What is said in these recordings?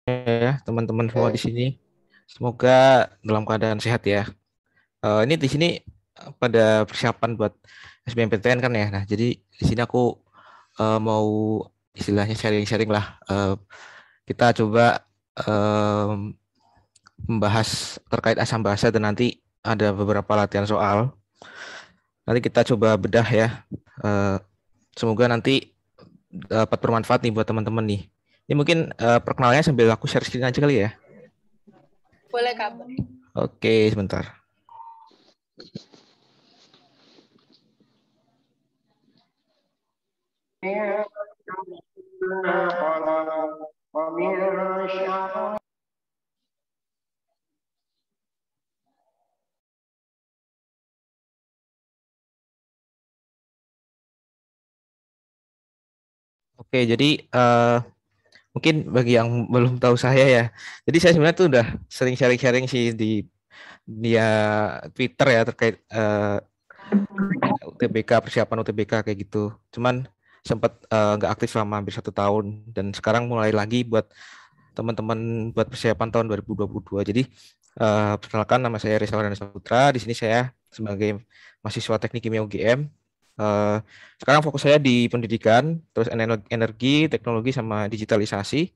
ya teman-teman semua di Oke. sini. Semoga dalam keadaan sehat ya. Ini di sini pada persiapan buat SBMPTN kan ya. Nah, jadi di sini aku mau istilahnya sharing-sharing lah. Kita coba membahas terkait asam basa dan nanti ada beberapa latihan soal. Nanti kita coba bedah ya. Eh, Semoga nanti dapat bermanfaat nih buat teman-teman nih. Ini mungkin perkenalannya sambil aku share screen aja kali ya. Boleh, Kak. Oke, sebentar. Oke, jadi mungkin bagi yang belum tahu saya ya, jadi saya sebenarnya tuh udah sering sharing-sharing sih di dia Twitter ya terkait UTBK, persiapan UTBK kayak gitu. Cuman sempat nggak aktif selama hampir 1 tahun dan sekarang mulai lagi buat teman-teman buat persiapan tahun 2022. Jadi perkenalkan nama saya Rizal Rana Saputra. Di sini saya sebagai mahasiswa Teknik Kimia UGM. Eh, Sekarang fokus saya di pendidikan, terus energi, teknologi sama digitalisasi,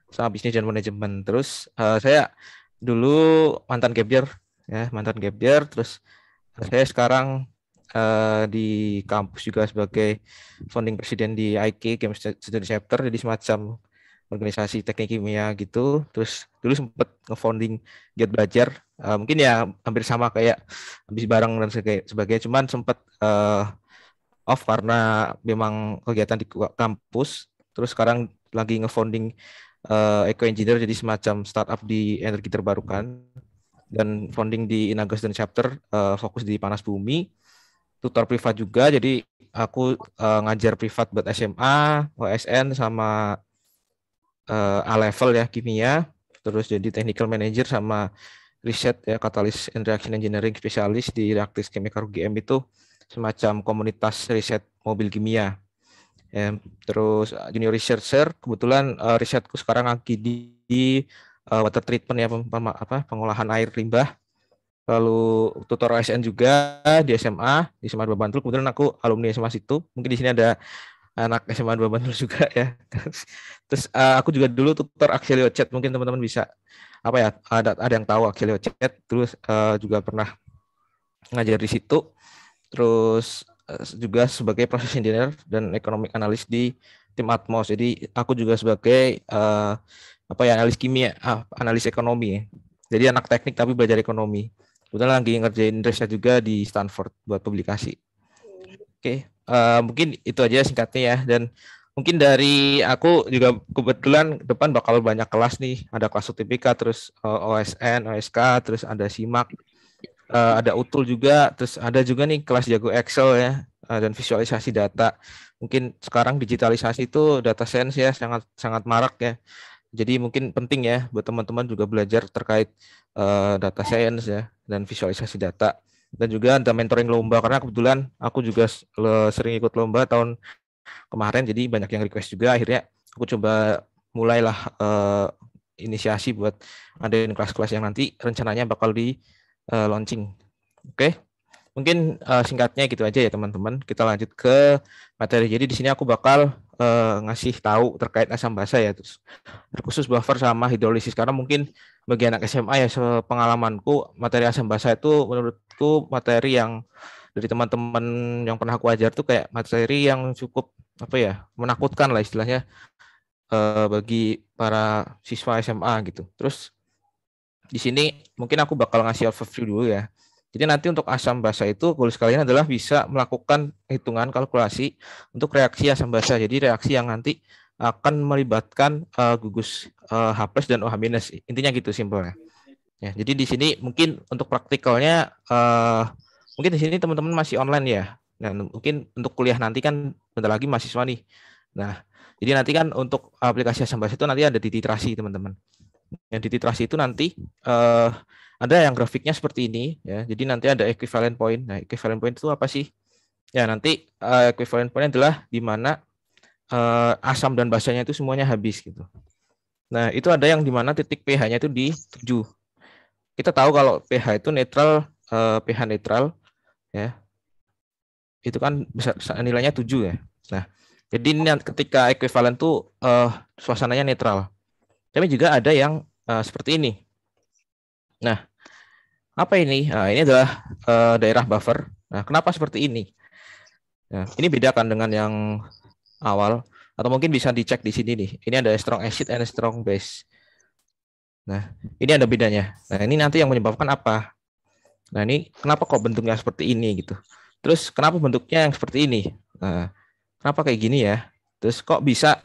sama bisnis dan manajemen. Terus saya dulu mantan gap year, ya mantan gap year. Terus saya sekarang di kampus juga sebagai founding presiden di IK Game Student Chapter, jadi semacam organisasi teknik kimia gitu. Terus dulu sempat nge-founding Giat Belajar. Mungkin ya hampir sama kayak habis bareng dan sebagainya. Cuman sempat off karena memang kegiatan di kampus. Terus sekarang lagi nge-founding Eco Engineer, jadi semacam startup di energi terbarukan dan founding di Inagas dan Chapter, fokus di panas bumi, tutor privat juga. Jadi aku ngajar privat buat SMA, OSN sama A level ya kimia, terus jadi technical manager sama riset ya katalis and reaction engineering spesialis di Reaktis Kimia UGM, itu semacam komunitas riset mobil kimia. Ya, terus junior researcher, kebetulan risetku sekarang lagi di water treatment ya, pengolahan air limbah. Lalu tutor ASN juga di SMA, di SMA 2 Bantul. Kebetulan aku alumni SMA situ. Mungkin di sini ada anak SMA 2 Bantul juga ya. Terus aku juga dulu tutor Axelio Chat. Mungkin teman-teman bisa apa ya, ada yang tahu Axelio Chat. Terus juga pernah ngajar di situ. Terus juga sebagai proses engineer dan economic analyst di tim Atmos. Jadi aku juga sebagai apa ya, analis kimia, analis ekonomi. Jadi anak teknik tapi belajar ekonomi. Kebetulan lagi ngerjain riset juga di Stanford buat publikasi. Oke, mungkin itu aja singkatnya ya. Dan mungkin dari aku juga kebetulan depan bakal banyak kelas nih. Ada kelas UTBK, terus OSN, OSK, terus ada SIMAK, ada utul juga, terus ada juga nih kelas jago Excel ya, dan visualisasi data. Mungkin sekarang digitalisasi itu data science ya sangat sangat marak ya. Jadi mungkin penting ya buat teman-teman juga belajar terkait data science ya dan visualisasi data. Dan juga ada mentoring lomba karena kebetulan aku juga sering ikut lomba tahun kemarin, jadi banyak yang request juga. Akhirnya aku coba mulailah inisiasi buat adain kelas-kelas yang nanti rencananya bakal di launching. Oke, mungkin singkatnya gitu aja ya teman-teman. Kita lanjut ke materi. Jadi di sini aku bakal ngasih tahu terkait asam basa ya, terus khusus buffer sama hidrolisis, karena mungkin bagi anak SMA ya, sepengalamanku materi asam basa itu menurutku materi yang dari teman-teman yang pernah aku ajar tuh kayak materi yang cukup apa ya, menakutkan lah istilahnya bagi para siswa SMA gitu. Terus di sini mungkin aku bakal ngasih overview dulu ya. Jadi nanti untuk asam basa itu goals kalian adalah bisa melakukan hitungan kalkulasi untuk reaksi asam basa. Jadi reaksi yang nanti akan melibatkan gugus H plus dan OH minus. Intinya gitu simpelnya. Ya, jadi di sini mungkin untuk praktikalnya mungkin di sini teman-teman masih online ya. Nah, mungkin untuk kuliah nanti kan bentar lagi mahasiswa nih. Nah, jadi nanti kan untuk aplikasi asam basa itu nanti ada di titrasi teman-teman. Yang di titrasi itu nanti eh, ada yang grafiknya seperti ini ya. Jadi nanti ada equivalent point. Nah, equivalent point itu apa sih? Ya, nanti equivalent point adalah di mana asam dan basanya itu semuanya habis gitu. Nah, itu ada yang di mana titik pH-nya itu di 7. Kita tahu kalau pH itu netral, pH netral ya. Itu kan bisa nilainya 7 ya. Nah, jadi ini ketika ekuivalen tuh suasananya netral. Tapi juga ada yang seperti ini. Nah, apa ini? Nah, ini adalah daerah buffer. Nah, kenapa seperti ini? Nah, ini beda kan dengan yang awal, atau mungkin bisa dicek di sini nih. Ini ada strong acid and strong base. Nah, ini ada bedanya. Nah, ini nanti yang menyebabkan apa? Nah, ini kenapa kok bentuknya seperti ini gitu. Terus kenapa bentuknya yang seperti ini? Nah, kenapa kayak gini ya? Terus kok bisa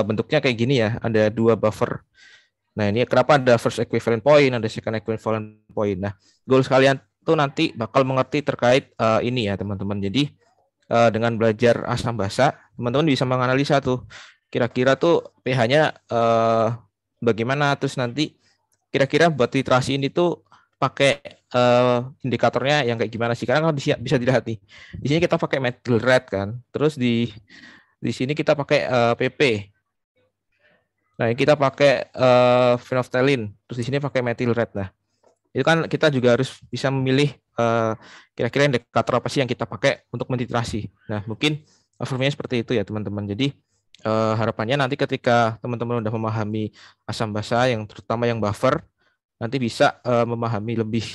bentuknya kayak gini ya? Ada dua buffer. Nah, ini kenapa ada first equivalent point, ada second equivalent point. Nah, goal sekalian tuh nanti bakal mengerti terkait ini ya, teman-teman. Jadi dengan belajar asam basa, teman-teman bisa menganalisa tuh kira-kira tuh pH-nya bagaimana, terus nanti kira-kira buat literasi ini tuh pakai indikatornya yang kayak gimana sih? Karena kalau bisa dilihat nih, di sini kita pakai methyl red kan, terus di sini kita pakai PP. Nah, kita pakai phenolphthalein, terus di sini pakai methyl red. Nah, itu kan kita juga harus bisa memilih kira-kira indikator apa sih yang kita pakai untuk mentitrasi. Nah, mungkin formulanya seperti itu ya, teman-teman. Jadi harapannya nanti ketika teman-teman udah memahami asam basa yang terutama yang buffer, nanti bisa memahami lebih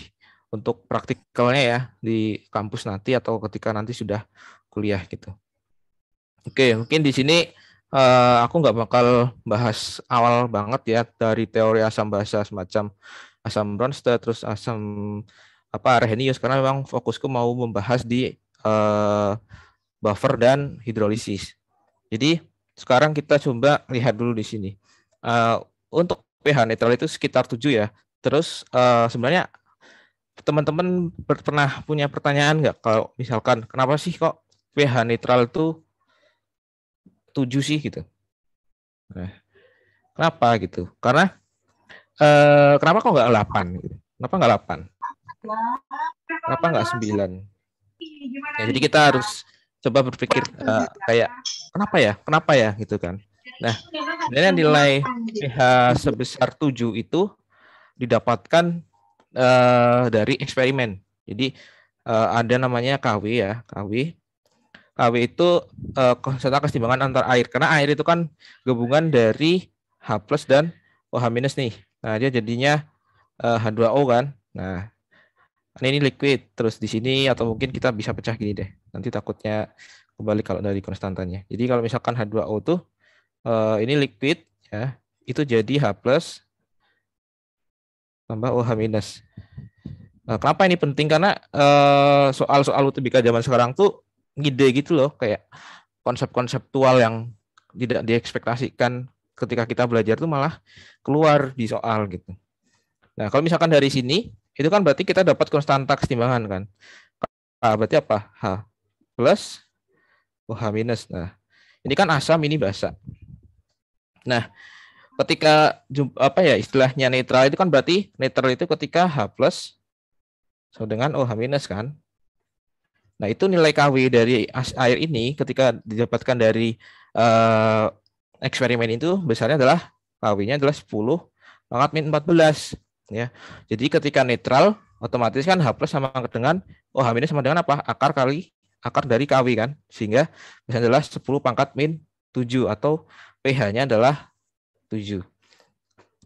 untuk praktikalnya ya di kampus nanti atau ketika nanti sudah kuliah gitu. Oke, mungkin di sini aku nggak bakal bahas awal banget ya dari teori asam basa semacam asam Bronsted terus asam Arrhenius karena memang fokusku mau membahas di buffer dan hidrolisis. Jadi sekarang kita coba lihat dulu di sini. Untuk pH netral itu sekitar 7 ya. Terus sebenarnya teman-teman pernah punya pertanyaan nggak kalau misalkan kenapa sih kok pH netral itu 7 sih gitu. Nah, kenapa gitu? Karena kenapa kok nggak 8 gitu? Kenapa nggak 8? Kenapa nggak 9? Ya, jadi kita harus coba berpikir kayak kenapa ya gitu kan. Nah, sebenarnya nilai pH sebesar 7 itu didapatkan dari eksperimen. Jadi ada namanya KW ya, KW. KW itu konsentrasi keseimbangan antar air. Karena air itu kan gabungan dari H plus dan OH minus nih. Nah, dia jadinya H2O kan. Nah, ini liquid. Terus di sini atau mungkin kita bisa pecah gini deh. Nanti takutnya kembali kalau dari konstantannya. Jadi kalau misalkan H2O tuh ini liquid ya, itu jadi H plus tambah OH minus. Nah, kenapa ini penting? Karena soal-soal UTBK zaman sekarang tuh ngide gitu loh, kayak konsep-konseptual yang tidak diekspektasikan ketika kita belajar tuh malah keluar di soal gitu. Nah, kalau misalkan dari sini, itu kan berarti kita dapat konstanta keseimbangan kan. Berarti apa? H plus OH minus. Nah, ini kan asam, ini basa. Nah, ketika apa ya istilahnya netral itu kan berarti netral itu ketika H plus sama dengan OH minus kan. Nah, itu nilai KW dari air ini ketika didapatkan dari eksperimen itu besarnya adalah KW-nya adalah 10 pangkat min 14 ya. Jadi ketika netral otomatis kan H plus sama dengan OH minus sama dengan apa? Akar kali akar dari KW kan. Sehingga besarnya adalah 10 pangkat min 7 atau pH-nya adalah 7.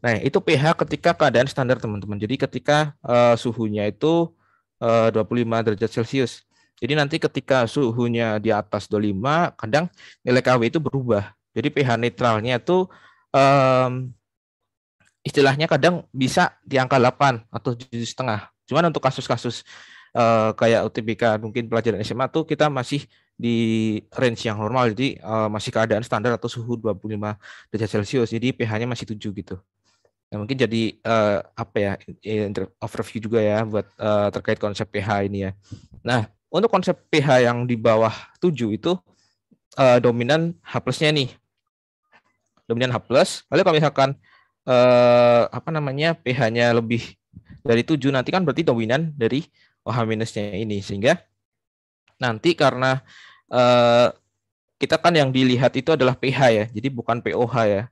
Nah, itu pH ketika keadaan standar teman-teman. Jadi ketika suhunya itu 25 derajat Celcius. Jadi nanti ketika suhunya di atas 25, kadang nilai KW itu berubah. Jadi pH netralnya itu istilahnya kadang bisa di angka 8 atau 7,5. Cuman untuk kasus-kasus kayak UTBK mungkin pelajaran SMA tuh kita masih di range yang normal. Jadi masih keadaan standar atau suhu 25 derajat Celcius. Jadi pH-nya masih 7 gitu. Nah, mungkin jadi apa ya overview juga ya buat terkait konsep pH ini ya. Nah, untuk konsep pH yang di bawah 7 itu dominan H plus-nya nih. Dominan H plus. Lalu kalau misalkan apa namanya pH-nya lebih dari 7 nanti kan berarti dominan dari OH minusnya ini sehingga nanti karena kita kan yang dilihat itu adalah pH ya. Jadi bukan pOH ya.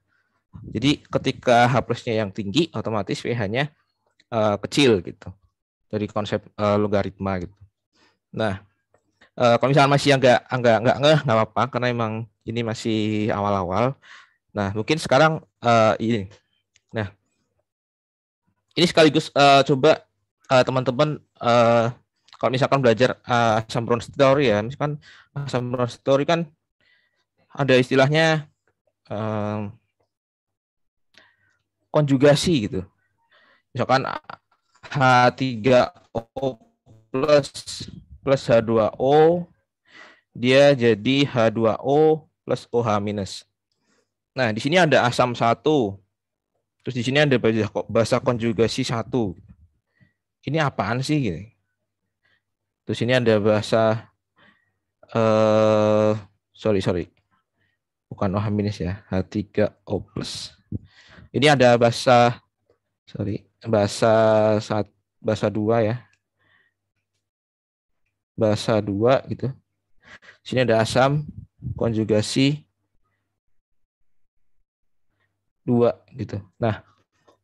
Jadi ketika H plusnya yang tinggi, otomatis pH-nya kecil gitu. Dari konsep logaritma gitu. Nah, kalau misalnya masih nggak ngeh, nggak apa-apa karena emang ini masih awal-awal. Nah, mungkin sekarang ini. Nah, ini sekaligus coba teman-teman kalau misalkan belajar asam Bronsted theory ya, misalkan asam Bronsted theory kan ada istilahnya konjugasi gitu. Misalkan H3O plus plus H2O dia jadi H2O plus OH minus. Nah, di sini ada asam 1. Terus di sini ada basa konjugasi 1. Ini apaan sih gitu. Terus ini ada bahasa sorry. Bukan OH minus ya, H3O plus. Ini ada bahasa bahasa 2 ya. Bahasa 2 gitu. Sini ada asam konjugasi 2 gitu. Nah,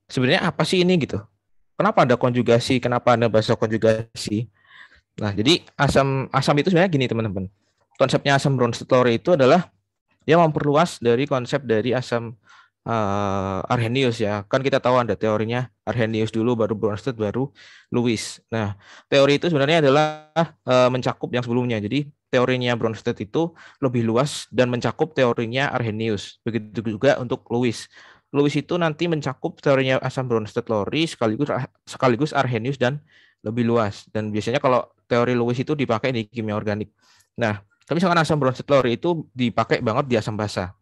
sebenarnya apa sih ini gitu? Kenapa ada konjugasi? Kenapa ada bahasa konjugasi? Nah, jadi asam itu sebenarnya gini teman-teman. Konsepnya asam Bronsted theory itu adalah dia memperluas dari konsep dari asam Arrhenius ya. Kan kita tahu ada teorinya Arrhenius dulu, baru Bronsted, baru Lewis. Nah, teori itu sebenarnya adalah mencakup yang sebelumnya. Jadi teorinya Bronsted itu lebih luas dan mencakup teorinya Arrhenius. Begitu juga untuk Lewis. Lewis itu nanti mencakup teorinya asam Bronsted theory sekaligus Arrhenius dan lebih luas. Dan biasanya kalau teori Lewis itu dipakai di kimia organik. Nah, tapi misalkan asam Bronsted theory itu dipakai banget di asam basa.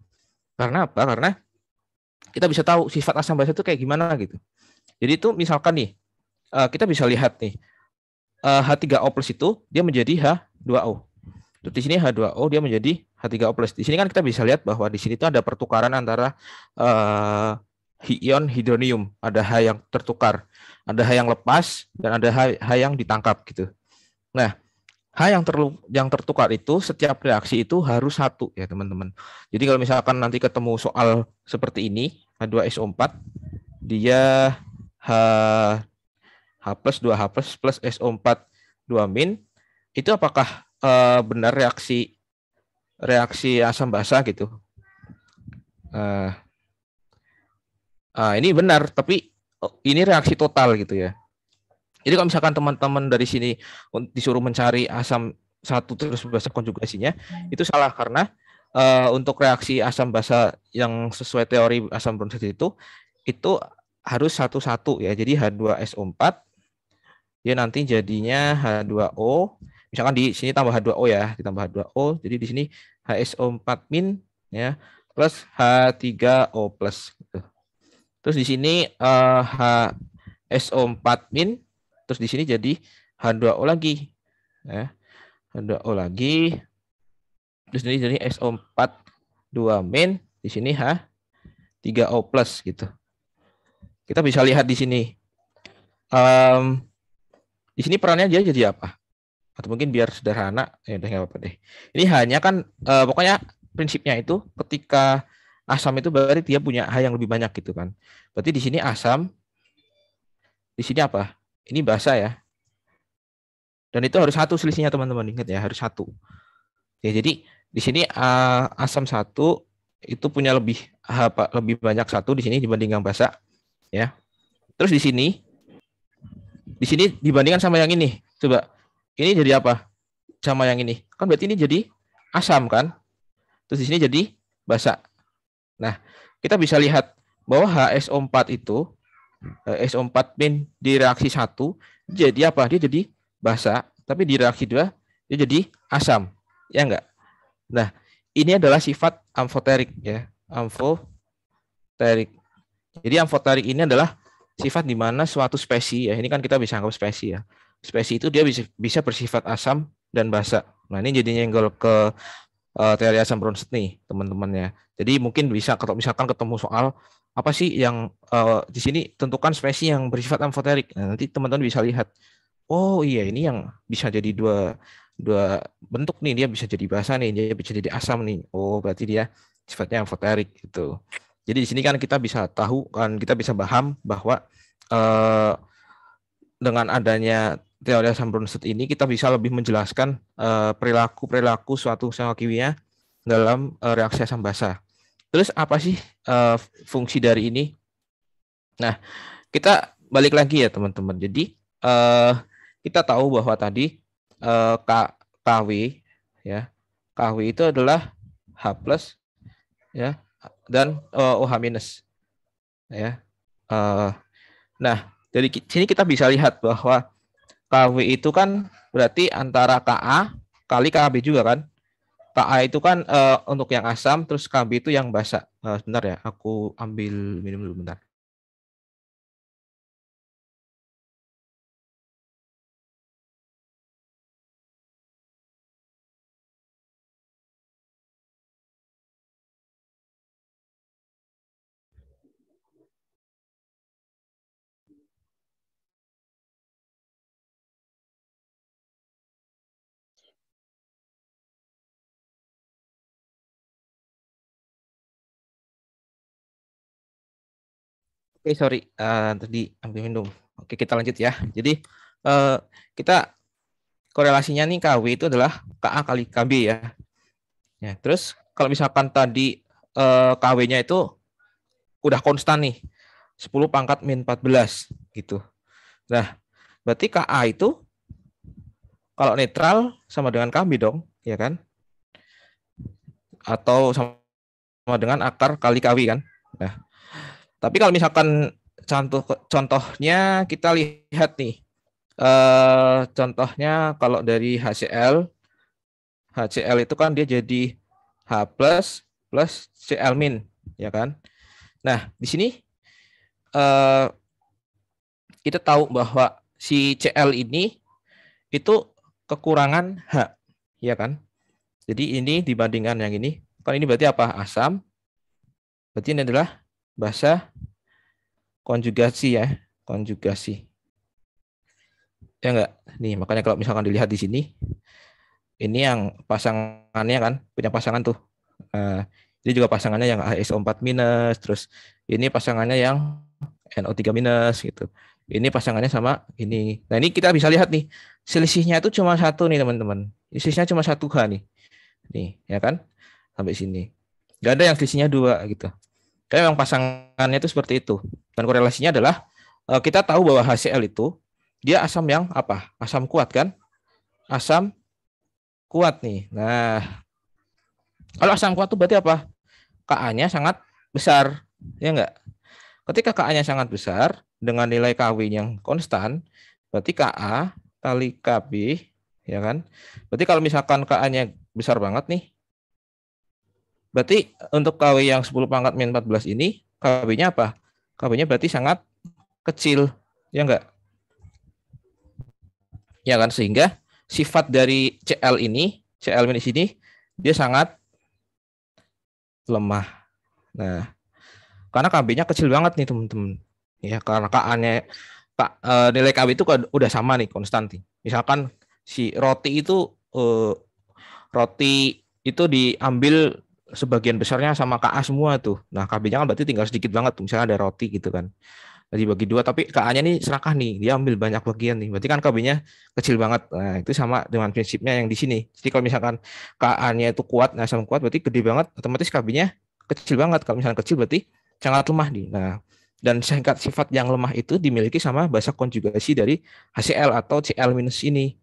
Karena apa? Karena kita bisa tahu sifat asam basa itu kayak gimana gitu. Jadi itu misalkan nih, kita bisa lihat nih, H3O plus itu dia menjadi H2O. Terus di sini H2O dia menjadi H3O plus. Di sini kan kita bisa lihat bahwa di sini itu ada pertukaran antara ion hidronium. Ada H yang tertukar, ada H yang lepas, dan ada H yang ditangkap gitu. Nah, H yang tertukar itu setiap reaksi itu harus 1 ya teman-teman. Jadi kalau misalkan nanti ketemu soal seperti ini, H2SO4, dia H, H plus 2H plus SO4 2 min, itu apakah benar reaksi asam basa gitu? Ini benar, tapi ini reaksi total gitu ya. Jadi kalau misalkan teman-teman dari sini disuruh mencari asam 1 terus basa konjugasinya, itu salah karena untuk reaksi asam basa yang sesuai teori asam Bronsted itu harus 1-1 ya. Jadi H2SO4 dia nanti jadinya H2O. Misalkan di sini tambah H2O ya, ditambah H2O. Jadi di sini HSO4 min ya plus H3O plus gitu. Terus di sini HSO4 min, terus di sini jadi H2O lagi. Ya. H2O lagi. Terus ini jadi SO4 2 min, di sini H3O plus gitu. Kita bisa lihat di sini. Di sini perannya dia jadi apa? Atau mungkin biar sederhana, ya udah nggak apa-apa deh. Ini hanya kan pokoknya prinsipnya itu ketika asam itu berarti dia punya H yang lebih banyak gitu kan. Berarti di sini asam, di sini apa? Ini basa ya. Dan itu harus 1 selisihnya teman-teman, ingat ya, harus 1. Ya, jadi di sini asam 1 itu punya lebih banyak 1 di sini dibanding yang basa ya. Terus di sini dibandingkan sama yang ini. Coba ini jadi apa? Sama yang ini. Kan berarti ini jadi asam kan? Terus di sini jadi basa. Nah, kita bisa lihat bahwa HSO4 itu SO4 min di reaksi 1 jadi apa? Dia jadi basa, tapi di reaksi 2 dia jadi asam. Ya enggak? Nah, ini adalah sifat amfoterik ya. Amfoterik. Jadi amfoterik ini adalah sifat di mana suatu spesies ya. Ini kan kita bisa anggap spesies ya. Spesies itu dia bisa bersifat asam dan basa. Nah, ini jadinya nyenggol ke teori asam Bronsted nih, teman-temannya. Jadi mungkin bisa kalau misalkan ketemu soal apa sih yang di sini tentukan spesies yang bersifat amfoterik. Nah, nanti teman-teman bisa lihat. Oh iya, ini yang bisa jadi dua bentuk nih, dia bisa jadi basa nih, dia bisa jadi asam nih. Oh, berarti dia sifatnya amfoterik gitu. Jadi di sini kan kita bisa tahu kan, kita bisa paham bahwa eh, dengan adanya teori asam Bronsted ini kita bisa lebih menjelaskan perilaku suatu senyawa kimia dalam reaksi asam basa. Terus apa sih fungsi dari ini? Nah, kita balik lagi ya teman-teman. Jadi kita tahu bahwa tadi KW ya, KW itu adalah H plus ya dan OH minus ya. Nah, dari sini kita bisa lihat bahwa KW itu kan berarti antara Ka kali Kb juga kan. Ka itu kan untuk yang asam, terus Kb itu yang basa. Sebentar ya, aku ambil minum dulu bentar. Oke, sorry, tadi ambil minum. Oke, kita lanjut ya. Jadi kita korelasinya nih KW itu adalah Ka kali Kb ya. Ya, terus kalau misalkan tadi KW-nya itu udah konstan nih, 10 pangkat min 14 gitu. Nah, berarti Ka itu kalau netral sama dengan Kb dong, ya kan? Atau sama dengan akar kali Kw kan? Nah, tapi kalau misalkan contohnya kita lihat nih, contohnya kalau dari HCl itu kan dia jadi H plus plus Cl min, ya kan? Nah, di sini eh, kita tahu bahwa si Cl ini itu kekurangan H, ya kan? Jadi ini dibandingkan yang ini, kan ini berarti apa? Asam. Berarti ini adalah basa konjugasi ya, konjugasi. Ya enggak? Nih, makanya kalau misalkan dilihat di sini, ini yang pasangannya kan, punya pasangan tuh. Ini juga pasangannya yang HSO4 minus, terus ini pasangannya yang NO3 minus gitu. Ini pasangannya sama ini. Nah, ini kita bisa lihat nih, selisihnya itu cuma satu nih teman-teman. Selisihnya cuma satu H nih. Nih, ya kan? Sampai sini. Gak ada yang selisihnya dua gitu. Kayak memang pasangannya itu seperti itu. Dan korelasinya adalah kita tahu bahwa HCl itu dia asam yang apa? Asam kuat kan? Asam kuat nih. Nah, kalau asam kuat itu berarti apa? Ka-nya sangat besar, ya enggak? Ketika Ka-nya sangat besar dengan nilai Kw yang konstan, berarti Ka kali Kb, ya kan? Berarti kalau misalkan Ka-nya besar banget nih, berarti untuk Kw yang 10 pangkat min 14 ini, Kb-nya apa? Kb-nya berarti sangat kecil, ya enggak? Ya kan? Sehingga sifat dari Cl minus ini, dia sangat lemah. Nah, karena KB-nya kecil banget nih teman-teman. Ya, karena Ka-nya nilai KB itu udah sama nih, konstan nih. Misalkan si roti itu diambil sebagian besarnya sama Ka semua tuh. Nah, KB-nya kan berarti tinggal sedikit banget tuh. Misalnya ada roti gitu kan. Dibagi dua, tapi Ka-nya nih serakah nih. Dia ambil banyak bagian nih. Berarti kan KB-nya kecil banget. Nah, itu sama dengan prinsipnya yang di sini. Jadi kalau misalkan Ka-nya itu kuat, nah sama kuat berarti gede banget, otomatis KB-nya kecil banget. Kalau misalkan kecil berarti sangat lemah nih. Nah, dan sifat yang lemah itu dimiliki sama basa konjugasi dari HCl atau Cl- ini,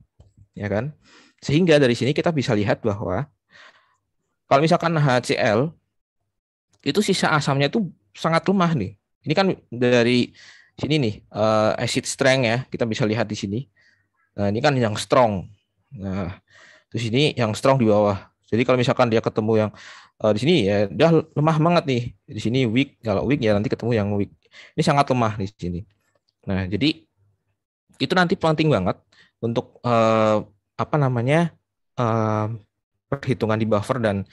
ya kan? Sehingga dari sini kita bisa lihat bahwa kalau misalkan HCl itu sisa asamnya itu sangat lemah nih. Ini kan dari sini nih acid strength ya, kita bisa lihat di sini. Nah, ini kan yang strong. Nah, terus ini yang strong di bawah. Jadi kalau misalkan dia ketemu yang di sini ya dia lemah banget nih. Di sini weak. Kalau weak ya nanti ketemu yang weak. Ini sangat lemah di sini. Nah, jadi itu nanti penting banget untuk apa namanya perhitungan di buffer dan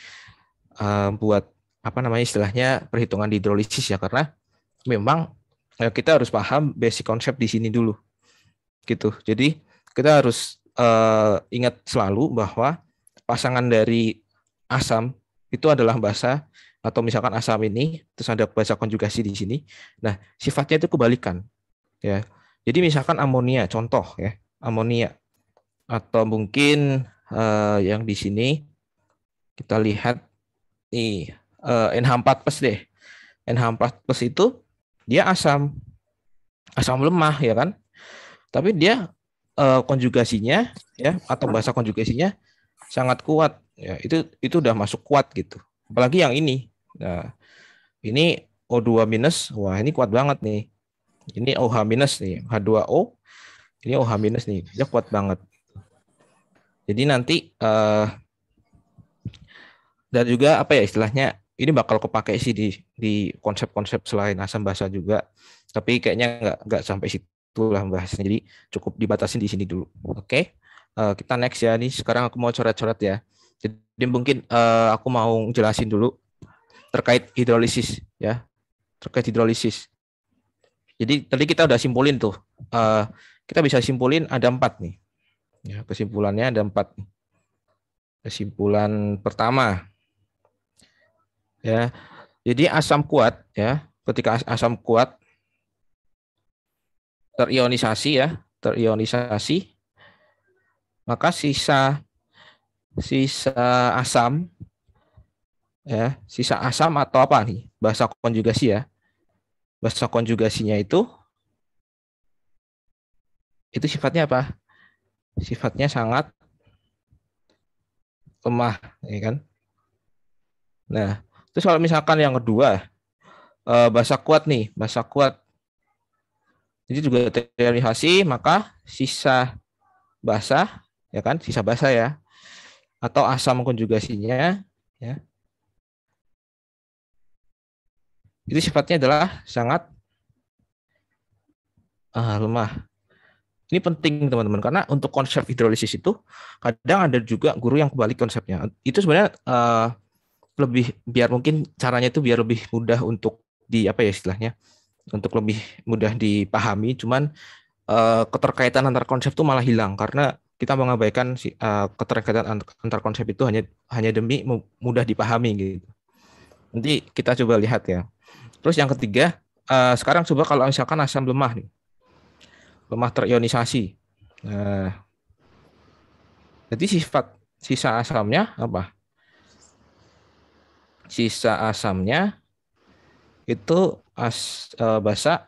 buat apa namanya istilahnya perhitungan di hidrolisis ya, karena memang kita harus paham basic konsep di sini dulu gitu. Jadi kita harus ingat selalu bahwa pasangan dari asam itu adalah basa atau misalkan asam ini, terus ada basa konjugasi di sini. Nah, sifatnya itu kebalikan, ya. Jadi misalkan amonia, contoh ya, amonia atau mungkin yang di sini kita lihat nih NH4+ deh. NH4+ itu dia asam lemah ya kan, tapi dia konjugasinya ya atau bahasa konjugasinya sangat kuat ya, itu udah masuk kuat gitu. Apalagi yang ini. Nah, ini O2-, wah ini kuat banget nih. Ini OH- nih, H2O, ini OH- nih, dia kuat banget. Jadi nanti dan juga apa ya istilahnya, ini bakal kepake sih di konsep-konsep selain asam basa juga. Tapi kayaknya nggak sampai situ lah bahasnya. Jadi cukup dibatasin di sini dulu. Oke. Kita next ya. Nih sekarang aku mau coret-coret ya. Jadi mungkin aku mau jelasin dulu terkait hidrolisis ya. Terkait hidrolisis. Jadi tadi kita udah simpulin tuh. Kita bisa simpulin ada 4 nih. Ya, kesimpulannya ada 4 nih. Kesimpulan pertama ya. Jadi asam kuat ya. Ketika asam kuat terionisasi ya, terionisasi, maka sisa asam ya, sisa asam atau apa nih? Bahasa konjugasi ya. Bahasa konjugasinya itu sifatnya apa? Sifatnya sangat lemah, ya kan? Nah, terus kalau misalkan yang kedua, bahasa kuat nih, bahasa kuat. Jadi juga terionisasi, maka sisa basah, ya kan? Sisa basah ya, atau asam konjugasinya, ya, itu sifatnya adalah sangat lemah. Ini penting teman-teman karena untuk konsep hidrolisis itu kadang ada juga guru yang kebalik konsepnya. Itu sebenarnya lebih biar mungkin caranya itu biar lebih mudah untuk di apa ya istilahnya, untuk lebih mudah dipahami. Cuman keterkaitan antar konsep itu malah hilang karena kita mengabaikan keterkaitan antar konsep itu hanya demi mudah dipahami gitu. Nanti kita coba lihat ya. Terus yang ketiga, sekarang coba kalau misalkan asam lemah nih, lemah terionisasi. Nah, jadi sisa asamnya apa? Sisa asamnya itu basa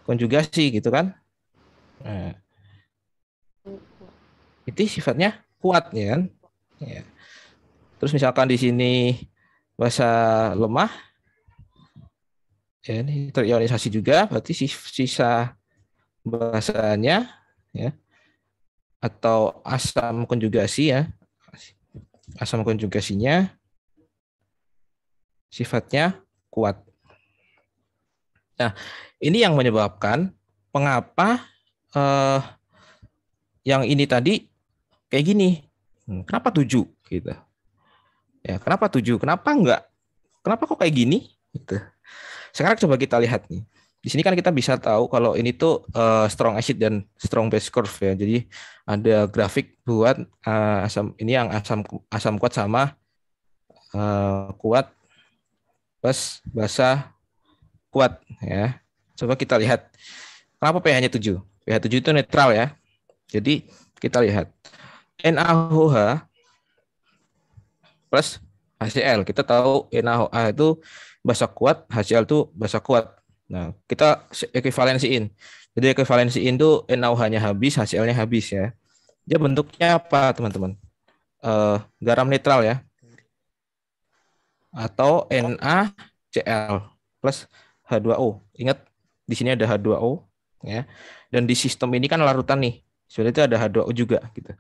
konjugasi gitu kan? Nah, itu sifatnya kuat ya kan? Ya. Terus misalkan di sini basa lemah, ya ini terionisasi juga, berarti sisa basanya ya atau asam konjugasi ya, asam konjugasinya sifatnya kuat. Nah, ini yang menyebabkan mengapa eh, yang ini tadi kayak gini. Kenapa 7 gitu? Ya, kenapa 7? Kenapa enggak? Kenapa kok kayak gini? Gitu. Sekarang coba kita lihat nih. Di sini kan kita bisa tahu kalau ini tuh strong acid dan strong base curve ya. Jadi ada grafik buat asam ini yang asam kuat sama kuat plus basa kuat ya. Coba kita lihat. Kenapa pH-nya 7? pH 7 itu netral ya. Jadi kita lihat NaOH plus HCl. Kita tahu NaOH itu basa kuat, HCl itu basa kuat. Nah, kita ekuivalensiin. Jadi ekuivalensiin itu NaOH-nya habis, HCl-nya habis ya. Dia bentuknya apa, teman-teman? Garam netral ya. Atau NaCl plus H2O. Ingat, di sini ada H2O ya. Dan di sistem ini kan larutan nih. Sudah itu ada H2O juga gitu.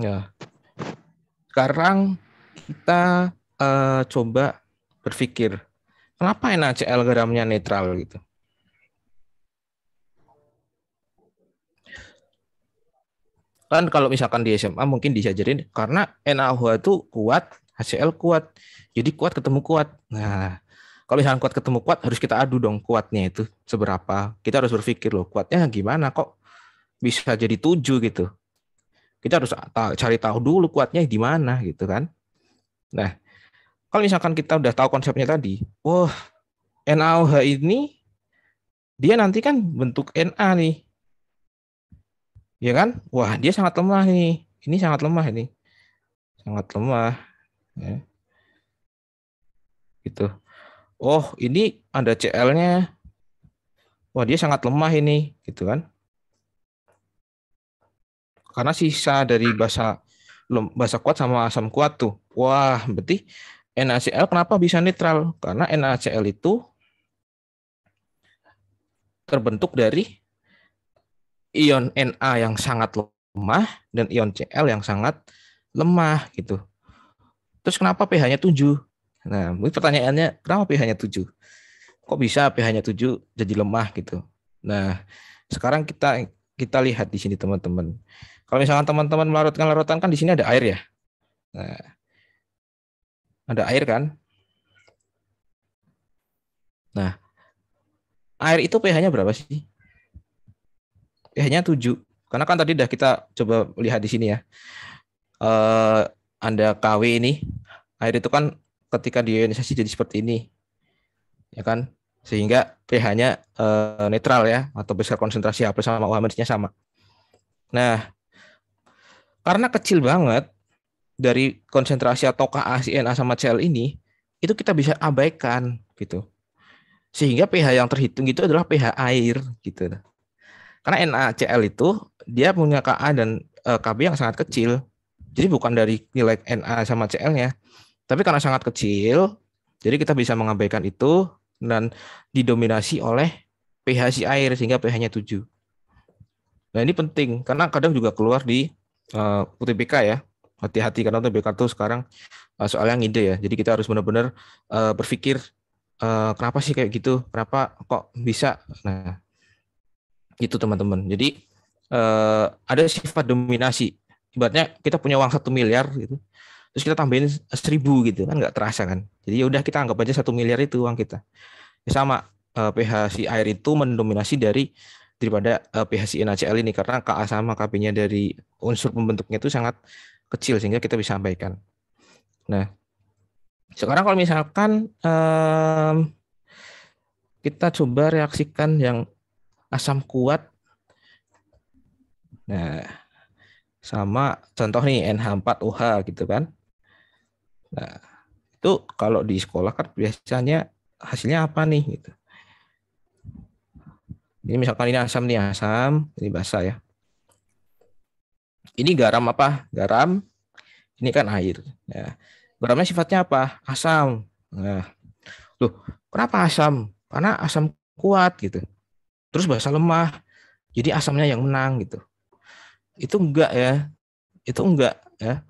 Ya. Sekarang kita coba berpikir, kenapa NaCl garamnya netral gitu? Kan kalau misalkan di SMA mungkin diajarin karena NaOH itu kuat, HCl kuat. Jadi kuat ketemu kuat. Nah, kalau misalkan kuat ketemu kuat harus kita adu dong kuatnya itu seberapa. Kita harus berpikir loh kuatnya gimana kok bisa jadi 7 gitu. Kita harus cari tahu dulu kuatnya di mana gitu kan. Nah, Kalau misalkan kita udah tahu konsepnya tadi, wah, NaOH ini dia nanti kan bentuk Na nih, ya kan? Wah, dia sangat lemah nih. Ini sangat lemah ini, sangat lemah, ya, gitu. Oh, ini ada Cl-nya. Wah, dia sangat lemah ini, gitu kan? Karena sisa dari basa kuat sama asam kuat tuh. Wah, berarti NaCl kenapa bisa netral? Karena NaCl itu terbentuk dari ion Na yang sangat lemah dan ion Cl yang sangat lemah gitu. Terus kenapa pH-nya 7? Nah, ini pertanyaannya kenapa pH-nya 7? Kok bisa pH-nya 7 jadi lemah gitu? Nah, sekarang kita lihat di sini teman-teman. Kalau misalkan teman-teman melarutkan larutan kan di sini ada air ya. Nah, ada air kan? Nah, air itu pH-nya berapa sih? pH-nya 7. Karena kan tadi udah kita coba lihat di sini ya. Ada KW ini. Air itu kan ketika diionisasi jadi seperti ini. Ya kan? Sehingga pH-nya netral ya, atau besar konsentrasi H sama OH-nya sama. Nah, karena kecil banget dari konsentrasi atau Ka si Na sama Cl ini, itu kita bisa abaikan gitu. Sehingga pH yang terhitung itu adalah pH air gitu. Karena NaCl itu dia punya Ka dan Kb yang sangat kecil. Jadi bukan dari nilai Na sama Cl-nya, tapi karena sangat kecil, jadi kita bisa mengabaikan itu dan didominasi oleh pH si air sehingga pH-nya 7. Nah, ini penting karena kadang juga keluar di UTBK ya. Hati-hati karena UTBK itu sekarang soalnya ngide ya. Jadi kita harus benar-benar berpikir kenapa sih kayak gitu? Kenapa kok bisa? Nah, itu teman-teman. Jadi ada sifat dominasi. Ibaratnya kita punya uang 1 miliar gitu. Terus kita tambahin 1.000 gitu kan nggak terasa kan. Jadi ya udah kita anggap aja 1 miliar itu uang kita. Ya sama pH si air itu mendominasi daripada pH si NaCl ini karena Ka sama Kb-nya dari unsur pembentuknya itu sangat kecil sehingga kita bisa sampaikan. Nah, sekarang kalau misalkan kita coba reaksikan yang asam kuat, nah sama contoh nih NH4OH gitu kan. Nah, itu kalau di sekolah kan biasanya hasilnya apa nih gitu. Ini misalkan ini asam, ini basa ya. Ini garam apa? Garam, ini kan air. Nah, garamnya sifatnya apa? Asam. Nah, loh, kenapa asam? Karena asam kuat gitu. Terus basa lemah, jadi asamnya yang menang gitu. Itu enggak ya. Itu enggak ya.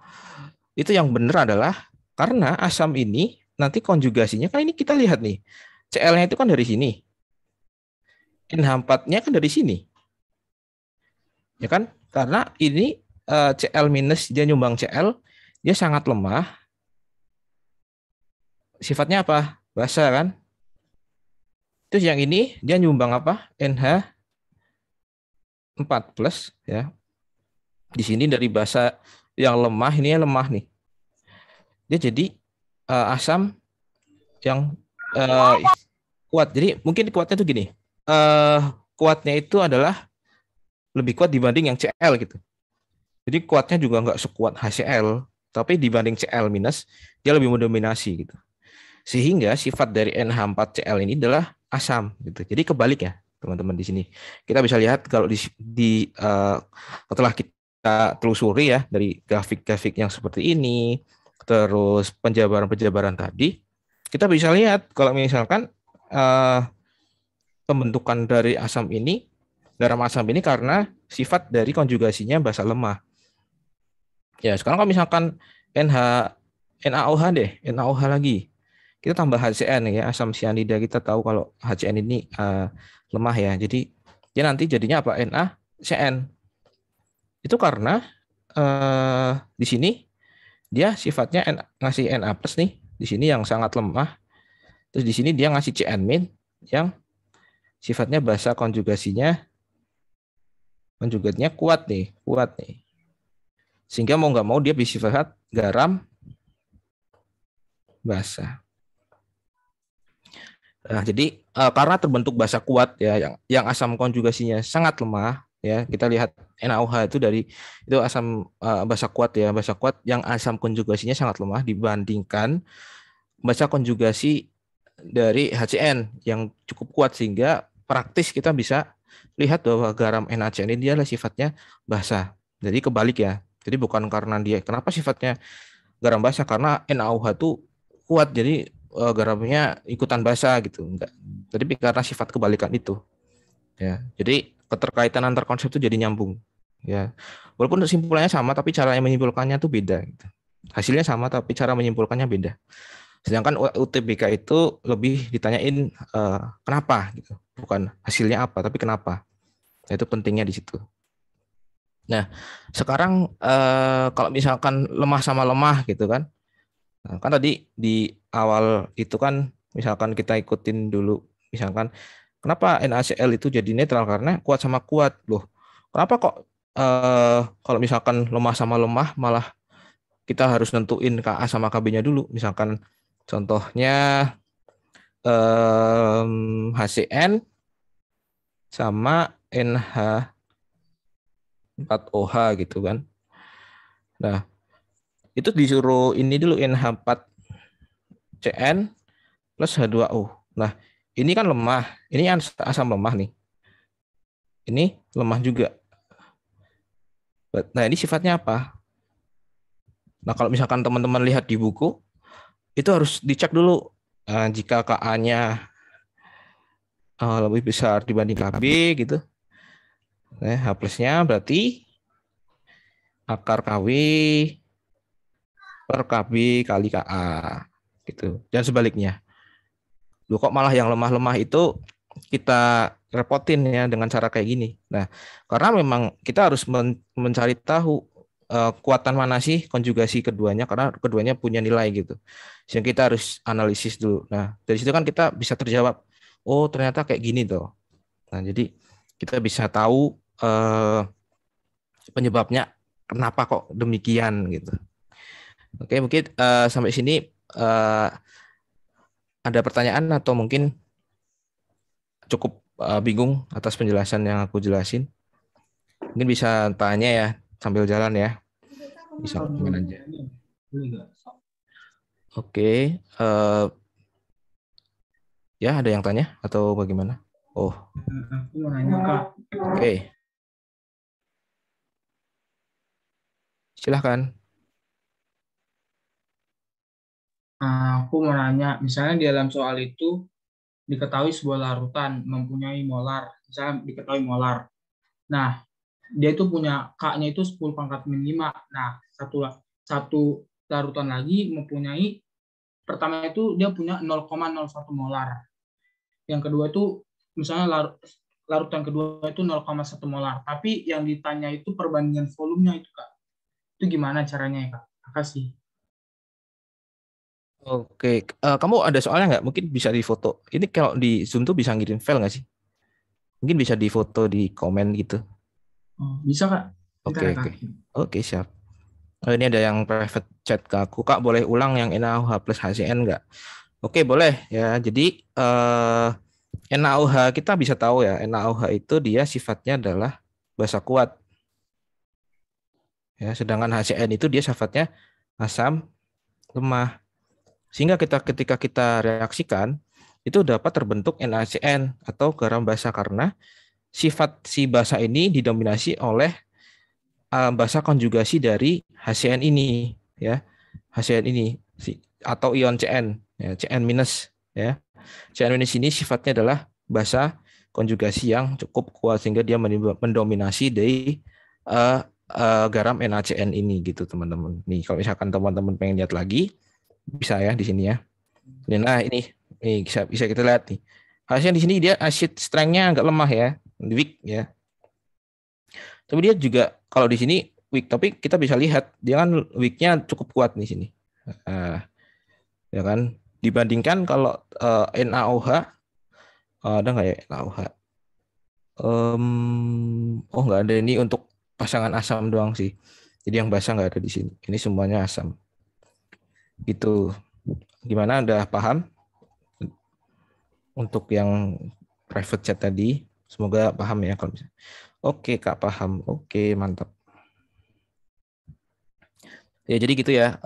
Itu yang benar adalah karena asam ini nanti konjugasinya kan ini kita lihat nih. Cl-nya itu kan dari sini. NH4-nya kan dari sini. Ya kan? Karena ini Cl minus dia nyumbang Cl, dia sangat lemah. Sifatnya apa? Basa kan? Terus yang ini dia nyumbang apa? NH4 plus ya. Di sini dari basa yang lemah, ini lemah nih. Dia jadi asam yang uh, kuat. Jadi mungkin kuatnya tuh gini. Kuatnya itu adalah lebih kuat dibanding yang Cl gitu. Jadi kuatnya juga nggak sekuat HCl, tapi dibanding Cl minus dia lebih mendominasi gitu. Sehingga sifat dari NH4Cl ini adalah asam gitu. Jadi kebalik ya teman-teman di sini. Kita bisa lihat kalau setelah kita telusuri ya dari grafik-grafik yang seperti ini, terus penjabaran-penjabaran tadi, kita bisa lihat kalau misalkan pembentukan dari garam asam ini karena sifat dari konjugasinya basa lemah. Ya, sekarang kalau misalkan NH NaOH deh, NaOH lagi. Kita tambah HCN ya, asam sianida. Kita tahu kalau HCN ini lemah ya. Jadi dia nanti jadinya apa? NaCN. Itu karena di sini dia sifatnya ngasih Na plus nih. Di sini yang sangat lemah. Terus di sini dia ngasih Cn min yang sifatnya basa konjugatnya kuat nih. Sehingga mau nggak mau dia bersifat garam basa. Nah, jadi karena terbentuk basa kuat ya yang asam konjugasinya sangat lemah ya. Kita lihat NaOH itu dari itu asam basa kuat ya, basa kuat yang asam konjugasinya sangat lemah dibandingkan basa konjugasi dari HCN yang cukup kuat sehingga praktis kita bisa lihat bahwa garam NaCN ini adalah sifatnya basa. Jadi kebalik ya. Jadi bukan karena dia kenapa sifatnya garam basa karena NaOH itu kuat jadi garamnya ikutan basa gitu enggak. Jadi karena sifat kebalikan itu ya. Jadi keterkaitan antar konsep itu jadi nyambung ya. Walaupun kesimpulannya sama tapi cara yang menyimpulkannya tuh beda gitu. Hasilnya sama tapi cara menyimpulkannya beda. Sedangkan UTBK itu lebih ditanyain kenapa gitu. Bukan hasilnya apa tapi kenapa. Nah, itu pentingnya di situ. Nah, sekarang kalau misalkan lemah sama lemah gitu kan. Nah, kan tadi di awal itu kan misalkan kita ikutin dulu misalkan kenapa NaCl itu jadi netral karena kuat sama kuat loh. Kenapa kok kalau misalkan lemah sama lemah malah kita harus nentuin Ka sama Kb-nya dulu. Misalkan contohnya HCN sama NH4OH gitu kan. Nah, itu disuruh ini dulu NH4CN plus H2O. Nah, ini kan lemah. Ini asam lemah nih. Ini lemah juga. Nah, ini sifatnya apa? Nah, kalau misalkan teman-teman lihat di buku, itu harus dicek dulu. Jika Ka-nya lebih besar dibanding Kb gitu. Nah, H plusnya berarti akar Kw per Kb kali Ka gitu. Dan sebaliknya. Loh, kok malah yang lemah-lemah itu kita repotin ya dengan cara kayak gini. Nah, karena memang kita harus mencari tahu kekuatan mana sih konjugasi keduanya karena keduanya punya nilai gitu. Sehingga kita harus analisis dulu. Nah, dari situ kan kita bisa terjawab, oh ternyata kayak gini tuh. Nah, jadi kita bisa tahu penyebabnya kenapa kok demikian gitu. Oke, mungkin sampai sini ada pertanyaan atau mungkin cukup bingung atas penjelasan yang aku jelasin. Mungkin bisa tanya ya sambil jalan ya. Bisa komen aja. Oke, ya ada yang tanya atau bagaimana? Oh, aku mau nanya Kak. oke. Silahkan. Aku mau nanya, misalnya di dalam soal itu diketahui sebuah larutan mempunyai molar, misalnya diketahui molar. Nah, dia itu punya K-nya itu 10 pangkat min 5. Nah, satu larutan lagi mempunyai, pertama itu dia punya 0,01 molar. Yang kedua itu misalnya larutan kedua itu 0,1 molar. Tapi yang ditanya itu perbandingan volumenya itu Kak. Itu gimana caranya ya Kak? Makasih. Oke, kamu ada soalnya nggak? Mungkin bisa difoto. Ini kalau di Zoom tuh bisa ngirim file nggak sih? Mungkin bisa difoto di komen gitu. Oh, bisa Kak? Oke, Bentar ya oke. Kak. Oke, siap. Oh, ini ada yang private chat ke aku. Kak, boleh ulang yang NaOH plus HCN nggak? Oke, boleh ya. Jadi NaOH kita bisa tahu ya, NaOH itu dia sifatnya adalah basa kuat. Ya, sedangkan HCN itu dia sifatnya asam lemah. Sehingga ketika kita reaksikan itu dapat terbentuk NaCN atau garam basa karena sifat si basa ini didominasi oleh basa konjugasi dari HCN ini ya. HCN ini atau ion CN ya, CN minus ya. CN minus ini sifatnya adalah basa konjugasi yang cukup kuat sehingga dia mendominasi dari garam NaCN ini gitu teman-teman. Nih kalau misalkan teman-teman pengen lihat lagi bisa ya di sini ya. Nah ini bisa kita lihat nih. Hasilnya di sini dia acid strength-nya agak lemah ya, weak ya. Tapi dia juga kalau di sini weak, tapi kita bisa lihat dia kan weak-nya cukup kuat di sini. Ya kan dibandingkan kalau NaOH ada nggak ya NaOH? Oh nggak ada, ini untuk pasangan asam doang sih. Jadi yang basa nggak ada di sini. Ini semuanya asam. Gitu. Gimana, udah paham untuk yang private chat tadi? Semoga paham ya kalau bisa. Oke Kak, paham. Oke, mantap. Ya jadi gitu ya.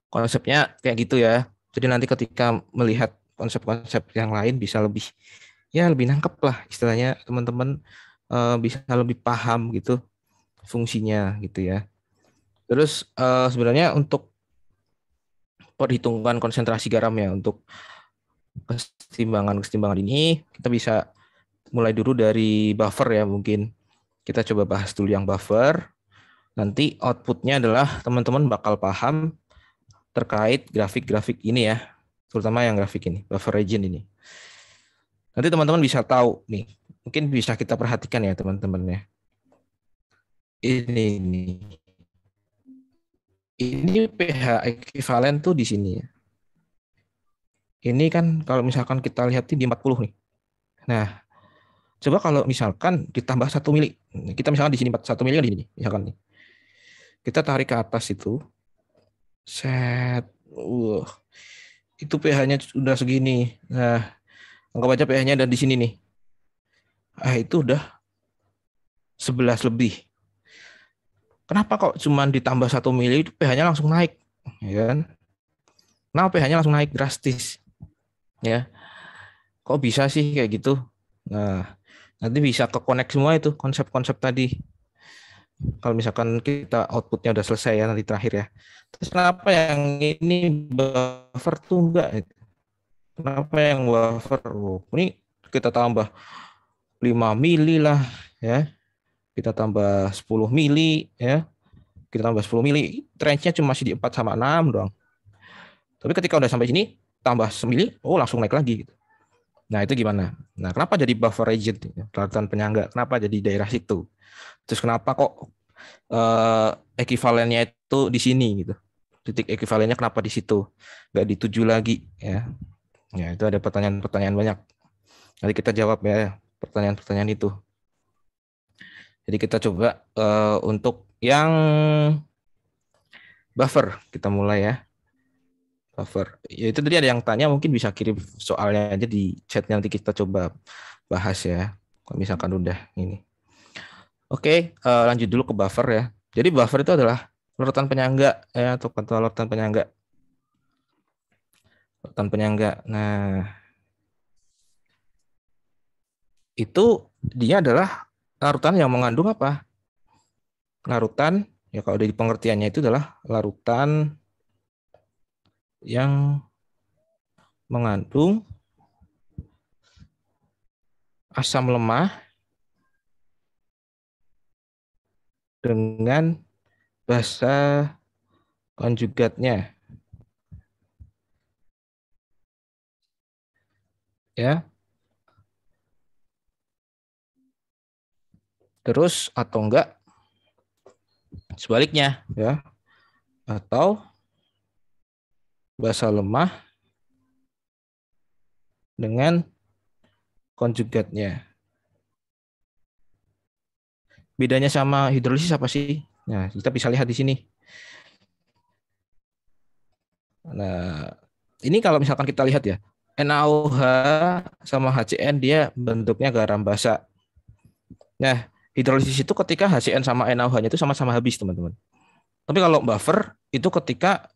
Konsepnya kayak gitu ya. Jadi nanti ketika melihat konsep-konsep yang lain bisa lebih nangkep lah istilahnya, teman-teman bisa lebih paham gitu fungsinya gitu ya. Terus sebenarnya untuk perhitungan konsentrasi garam ya, untuk kesetimbangan ini kita bisa mulai dulu dari buffer ya. Mungkin kita coba bahas dulu yang buffer. Nanti outputnya adalah teman-teman bakal paham terkait grafik-grafik ini ya, terutama yang grafik ini, buffer region ini. Nanti teman-teman bisa tahu nih, mungkin bisa kita perhatikan ya teman-teman ya. Ini nih. Ini pH ekivalen tuh di sini ya. Ini kan kalau misalkan kita lihat di 40 nih. Nah, coba kalau misalkan ditambah 1 mili. Kita misalkan di sini 1 mili kan di sini, misalkan nih. Kita tarik ke atas itu. Set. Itu pH-nya sudah segini. Nah, anggap aja pH-nya ada di sini nih. Itu udah 11 lebih. Kenapa kok cuma ditambah 1 mili itu pH-nya langsung naik? Ya kan? Nah, pH-nya langsung naik drastis. Ya. Kok bisa sih kayak gitu? Nah, nanti bisa ke connect semua itu konsep-konsep tadi. Kalau misalkan kita outputnya udah selesai ya nanti terakhir ya. Terus kenapa yang ini buffer tuh enggak? Kenapa yang buffer? Ini kita tambah 5 mili lah ya. Kita tambah 10 mili ya. Kita tambah 10 mili. Range-nya cuma masih di 4 sama 6 doang. Tapi ketika udah sampai sini tambah 9, langsung naik lagi gitu. Nah, itu gimana? Nah, kenapa jadi buffer region, larutan penyangga? Kenapa jadi daerah situ? Terus kenapa kok ekivalennya itu di sini gitu? Titik ekivalennya kenapa di situ? Nggak di 7 lagi ya? Ya, itu ada pertanyaan-pertanyaan banyak. Nanti kita jawab ya pertanyaan-pertanyaan itu. Jadi kita coba untuk yang buffer, kita mulai ya. Buffer. Ya itu tadi ada yang tanya, mungkin bisa kirim soalnya aja di chat, nanti kita coba bahas ya. Kalau misalkan udah ini. Oke, lanjut dulu ke buffer ya. Jadi buffer itu adalah larutan penyangga ya, atau larutan penyangga. Larutan penyangga. Nah, itu dia adalah larutan yang mengandung apa? Larutan, ya kalau dari pengertiannya itu adalah larutan yang mengandung asam lemah dengan basa konjugatnya. Ya. Terus atau enggak sebaliknya ya. Atau basa lemah dengan konjugatnya. Bedanya sama hidrolisis apa sih? Nah, kita bisa lihat di sini. Nah, ini kalau misalkan kita lihat ya, NaOH sama HCN dia bentuknya garam basa. Nah, hidrolisis itu ketika HCN sama NaOH-nya itu sama-sama habis, teman-teman. Tapi kalau buffer itu ketika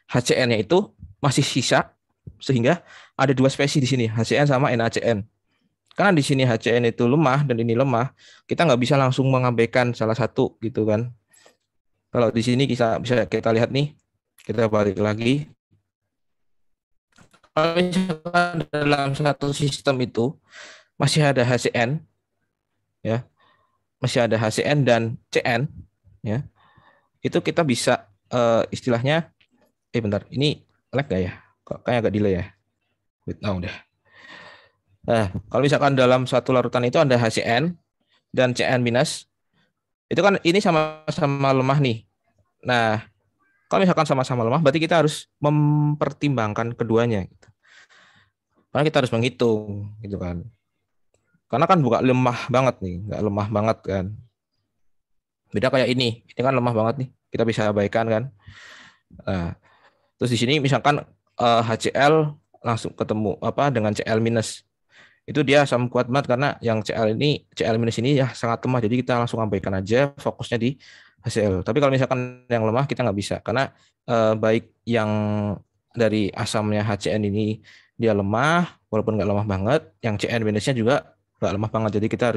HCN-nya itu masih sisa, sehingga ada dua spesies di sini, HCN sama NaCN. Karena di sini HCN itu lemah dan ini lemah, kita nggak bisa langsung mengabaikan salah satu gitu kan. Kalau di sini bisa kita lihat nih, kita balik lagi. Kalau misalkan dalam satu sistem itu masih ada HCN, ya, masih ada HCN dan CN, ya, itu kita bisa istilahnya, bentar, ini lag gak ya? Kok kayak agak delay ya? Udah. Nah, kalau misalkan dalam satu larutan itu ada HCN dan CN minus, itu kan ini sama-sama lemah nih. Nah, kalau misalkan sama-sama lemah, berarti kita harus mempertimbangkan keduanya. Gitu. Karena kita harus menghitung, gitu kan. Karena kan bukan lemah banget nih, nggak lemah banget kan. Beda kayak ini kan lemah banget nih, kita bisa abaikan kan. Nah, Terus di sini misalkan HCl langsung ketemu dengan Cl minus. Itu dia asam kuat banget karena yang Cl minus ini ya sangat lemah. Jadi kita langsung abaikan aja, fokusnya di HCl. Tapi kalau misalkan yang lemah kita nggak bisa karena baik yang dari asamnya HCN ini dia lemah, walaupun nggak lemah banget, yang Cn minusnya juga nggak lemah banget. Jadi kita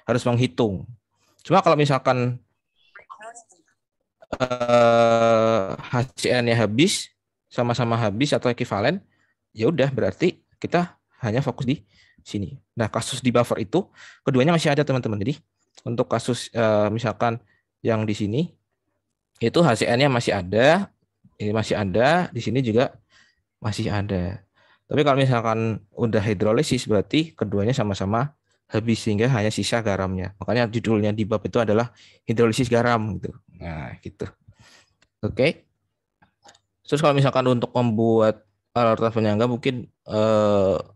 harus menghitung. Cuma kalau misalkan HCN-nya habis, sama-sama habis atau ekivalen, ya udah berarti kita hanya fokus di sini. Nah, kasus di buffer itu keduanya masih ada teman-teman. Jadi untuk kasus misalkan yang di sini itu HCN-nya masih ada, ini masih ada, di sini juga masih ada. Tapi kalau misalkan udah hidrolisis berarti keduanya sama-sama habis sehingga hanya sisa garamnya. Makanya judulnya di bab itu adalah hidrolisis garam gitu. Nah, gitu. Oke. Terus kalau misalkan untuk membuat larutan penyangga mungkin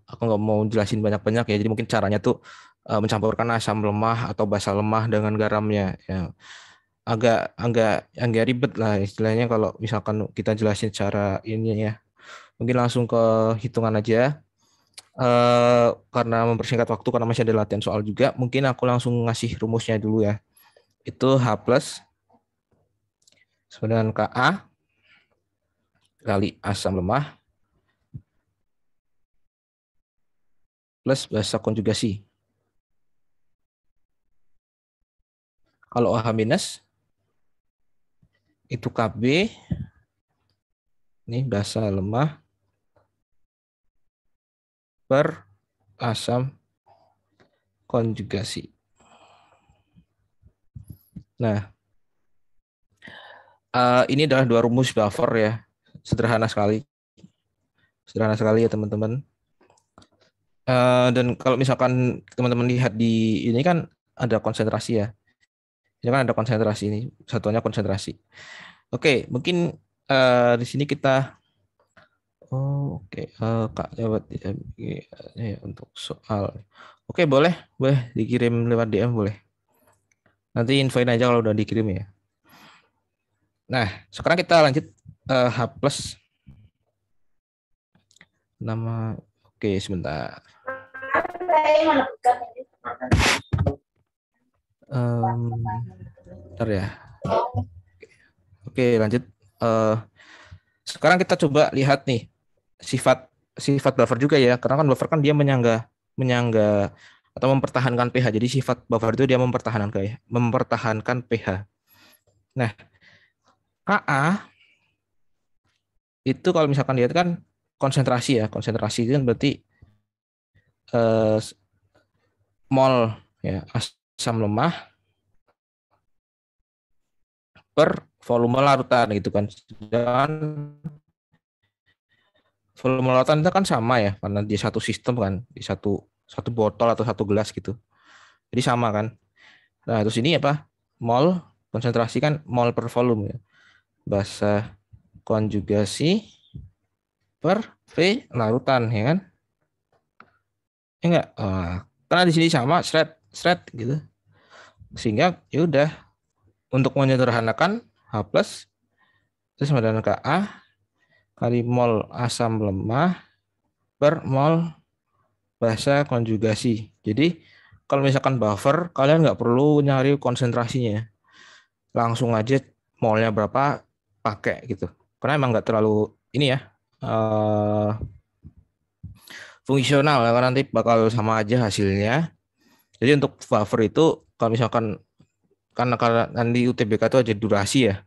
aku nggak mau jelasin banyak-banyak ya. Jadi mungkin caranya tuh mencampurkan asam lemah atau basa lemah dengan garamnya. Ya, agak ribet lah istilahnya kalau misalkan kita jelasin cara ini ya. Mungkin langsung ke hitungan aja. Karena mempersingkat waktu karena masih ada latihan soal juga, mungkin aku langsung ngasih rumusnya dulu ya. Itu H plus sama dengan Ka kali asam lemah plus basa konjugasi. Kalau OH minus itu Kb, ini basa lemah per asam konjugasi. Nah, ini adalah dua rumus buffer ya, sederhana sekali ya teman-teman. Dan kalau misalkan teman-teman lihat di ini kan ada konsentrasi ya. Ini kan ada konsentrasi ini, satuannya konsentrasi. Oke, mungkin di sini kita Kak jawab ya, untuk soal. Oke, boleh dikirim lewat DM boleh. Nanti infoin aja kalau udah dikirim ya. Nah, sekarang kita lanjut H plus nama. Oke, sebentar. Bentar ya. Oke, lanjut. Sekarang kita coba lihat nih sifat buffer juga ya, karena kan buffer kan dia menyangga atau mempertahankan pH. Jadi sifat buffer itu dia mempertahankan pH. Nah, Ka itu kalau misalkan lihat kan konsentrasi ya, konsentrasi itu kan berarti mol ya asam lemah per volume larutan gitu kan. Dan volume larutan itu kan sama ya, karena di satu sistem kan, di satu botol atau satu gelas gitu. Jadi sama kan. Nah, terus ini apa? Mol, konsentrasi kan mol per volume ya. Basa konjugasi per V larutan ya kan? Enggak. Karena di sini sama seret gitu. Sehingga ya udah untuk menyederhanakan H plus terus sama dengan Ka kali mol asam lemah per mol basa konjugasi. Jadi kalau misalkan buffer, kalian nggak perlu nyari konsentrasinya. Langsung aja molnya berapa pakai gitu. Karena emang nggak terlalu ini ya fungsional ya, karena nanti bakal sama aja hasilnya. Jadi untuk buffer itu kalau misalkan karena nanti UTBK itu aja durasi ya.